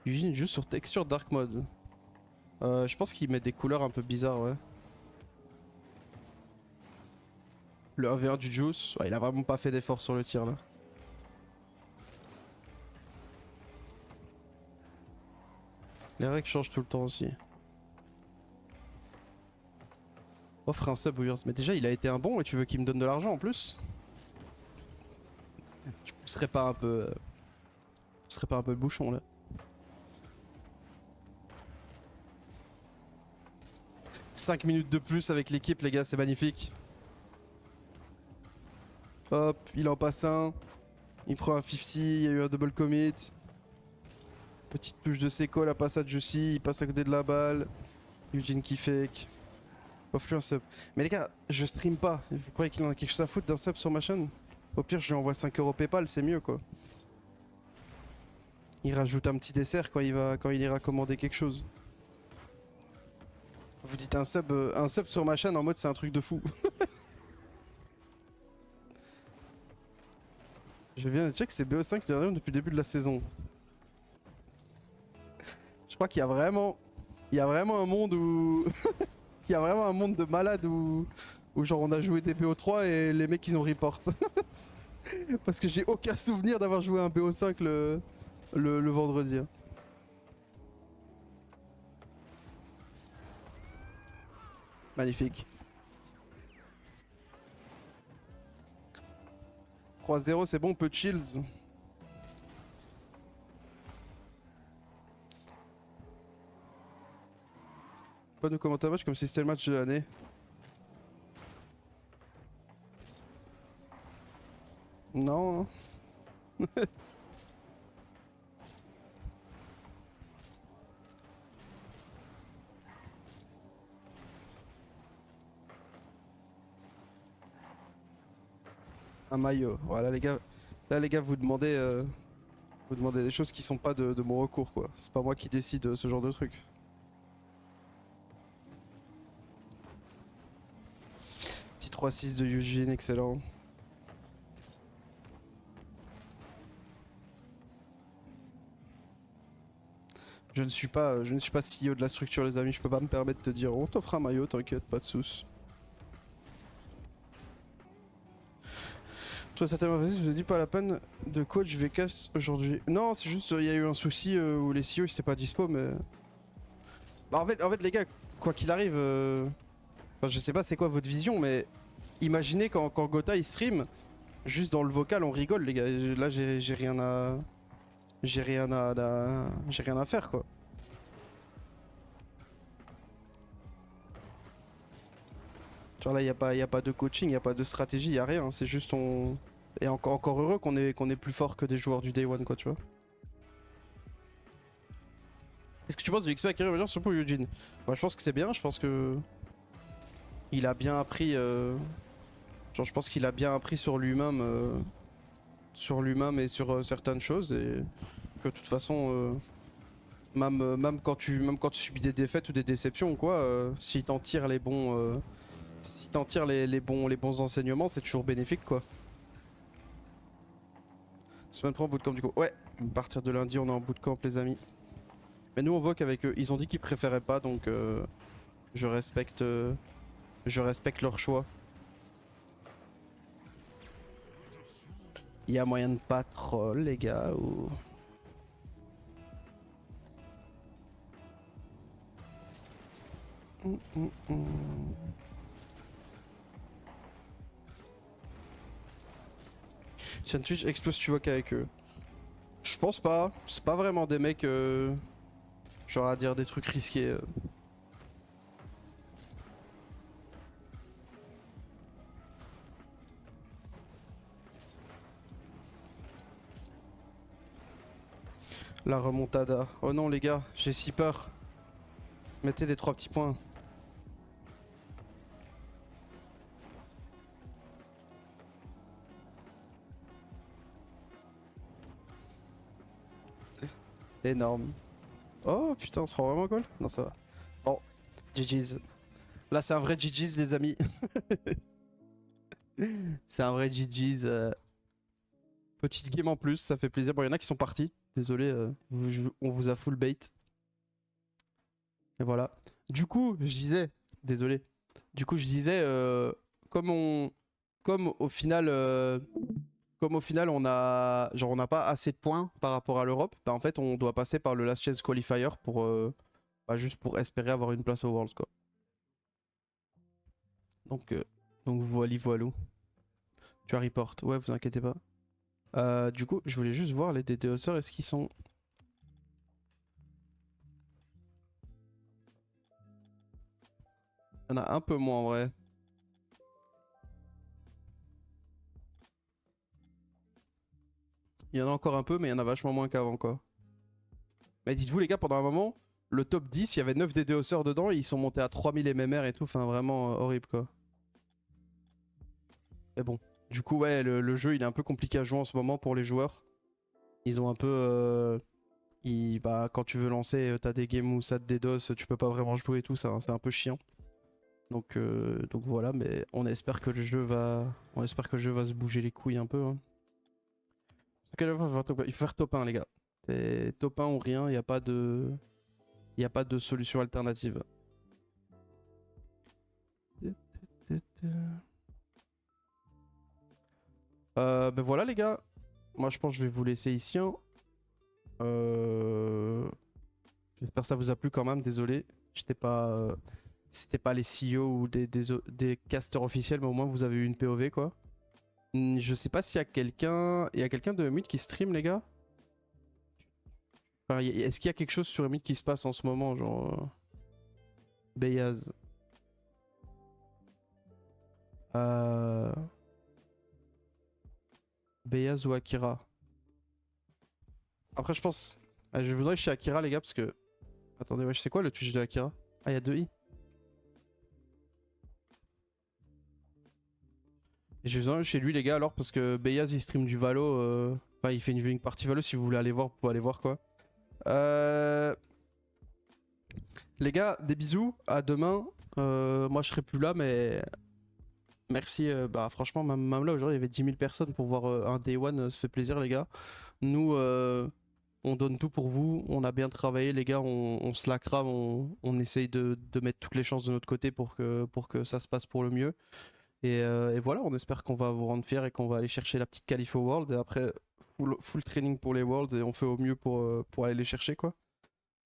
Eugene joue sur texture dark mode. Je pense qu'il met des couleurs un peu bizarres, ouais. Le 1v1 du Juice, ouais, il a vraiment pas fait d'effort sur le tir là. Les règles changent tout le temps aussi. Offre un sub Weirs. Mais déjà il a été un bon et tu veux qu'il me donne de l'argent en plus? Tu pousserais pas un peu... Tu pousserais pas un peu le bouchon là? « 5 minutes de plus avec l'équipe les gars, c'est magnifique. » Hop, il en passe un. Il prend un 50, il y a eu un double commit. Petite touche de Seco, la passe à Juicy, il passe à côté de la balle. Eugene qui fake. Offre lui un sub. Mais les gars, je stream pas. Vous croyez qu'il en a quelque chose à foutre d'un sub sur ma chaîne? Au pire, je lui envoie 5 € PayPal, c'est mieux quoi. Il rajoute un petit dessert quand il ira commander quelque chose. Vous dites un sub sur ma chaîne en mode c'est un truc de fou. Je viens de check, c'est BO5 dernier depuis le début de la saison. Je crois qu'il y a vraiment un monde où... Il y a vraiment un monde de malades où genre on a joué des BO3 et les mecs ils ont report. Parce que j'ai aucun souvenir d'avoir joué un BO5 le vendredi. Hein. Magnifique. 3-0 c'est bon, on peut chills. Pas de commentaire match comme si c'était le match de l'année. Non. Un maillot. Voilà les gars. Là les gars vous demandez des choses qui sont pas de mon recours quoi. C'est pas moi qui décide ce genre de truc. Petit 3-6 de Eugene, excellent. Je ne suis pas CEO de la structure les amis, je peux pas me permettre de te dire on t'offre un maillot, t'inquiète, pas de soucis. Toi ça t'a facile, je vous ai dit pas la peine de coach VKS aujourd'hui. Non c'est juste il y a eu un souci où les CEO ils étaient pas dispo mais... Bah en fait les gars, quoi qu'il arrive, enfin je sais pas c'est quoi votre vision mais... Imaginez quand Gotha il stream, juste dans le vocal on rigole les gars, là j'ai rien à... J'ai rien à faire quoi. Genre là y a pas de coaching, y a pas de stratégie, y a rien, c'est juste on... Et encore heureux qu'on est plus fort que des joueurs du Day One quoi tu vois. Qu'est-ce que tu penses de l'XP acquérir sur pour Eugene? Moi je pense que c'est bien, je pense que... Il a bien appris... Genre je pense qu'il a bien appris sur lui-même et sur certaines choses et que de toute façon même quand tu subis des défaites ou des déceptions ou quoi, si t'en tires les bons les bons enseignements, c'est toujours bénéfique quoi. Semaine pro bootcamp du coup. Ouais, à partir de lundi on est en bootcamp les amis. Mais nous on voit qu'avec eux, ils ont dit qu'ils préféraient pas donc je respecte leur choix. Il y a moyen de pas troll les gars ou... Tiens Twitch explose tu vois qu'avec eux. Je pense pas, c'est pas vraiment des mecs genre à dire des trucs risqués. La remontada. Oh non les gars, j'ai si peur. Mettez des 3 petits points. Énorme. Oh putain, on se rend vraiment goal? Non ça va. Bon, GG's. Là c'est un vrai GG's les amis. C'est un vrai GG's. Petite game en plus, ça fait plaisir. Bon, il y en a qui sont partis. Désolé, on vous a full bait. Et voilà. Du coup, je disais, désolé. Du coup, je disais, comme au final, on n'a pas assez de points par rapport à l'Europe, bah en fait, on doit passer par le Last Chance Qualifier pour, juste pour espérer avoir une place au Worlds quoi. Donc voilà. Tu as report. Ouais, vous inquiétez pas. Du coup, je voulais juste voir les DDoSers, est-ce qu'ils sont... Il y en a un peu moins en vrai. Il y en a encore un peu, mais il y en a vachement moins qu'avant quoi. Mais dites-vous les gars, pendant un moment, le top 10, il y avait 9 DDoSers dedans et ils sont montés à 3000 MMR et tout, enfin vraiment horrible quoi. Mais bon, du coup ouais, le jeu il est un peu compliqué à jouer en ce moment pour les joueurs. Ils ont un peu... bah, quand tu veux lancer, t'as des games où ça te DDoS, tu peux pas vraiment jouer et tout, c'est un peu chiant. Donc voilà, mais on espère que le jeu va se bouger les couilles un peu. Hein. Il faut faire top 1 les gars. C'est top 1 ou rien, il n'y a pas de solution alternative. Ben voilà les gars. Moi je pense que je vais vous laisser ici. Hein. J'espère que ça vous a plu quand même, désolé. C'était pas les CEO ou des casters officiels, mais au moins vous avez eu une POV quoi. Je sais pas s'il y a quelqu'un... Il y a quelqu'un de Emut qui stream les gars? Enfin, est-ce qu'il y a quelque chose sur Emut qui se passe en ce moment, genre... Beyaz. Beyaz ou Akira? Après je pense... Ah, je voudrais chez Akira les gars parce que... Attendez, ouais, je sais quoi le Twitch de Akira? Ah, il y a 2 i. Et je vais chez lui les gars alors parce que Beyaz il stream du Valo. Enfin il fait une viewing party Valo, si vous voulez aller voir, vous pouvez aller voir quoi. Les gars, des bisous, à demain. Moi je serai plus là mais... Merci, bah franchement même là aujourd'hui il y avait 10 000 personnes pour voir un Day One, ça fait plaisir les gars. Nous on donne tout pour vous, on a bien travaillé les gars, on se la crame, on essaye de mettre toutes les chances de notre côté pour que ça se passe pour le mieux. Et voilà, on espère qu'on va vous rendre fiers et qu'on va aller chercher la petite qualif au World. Et après, full training pour les Worlds et on fait au mieux pour aller les chercher quoi.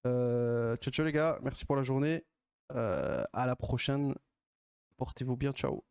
Ciao ciao les gars, merci pour la journée. À la prochaine. Portez-vous bien, ciao.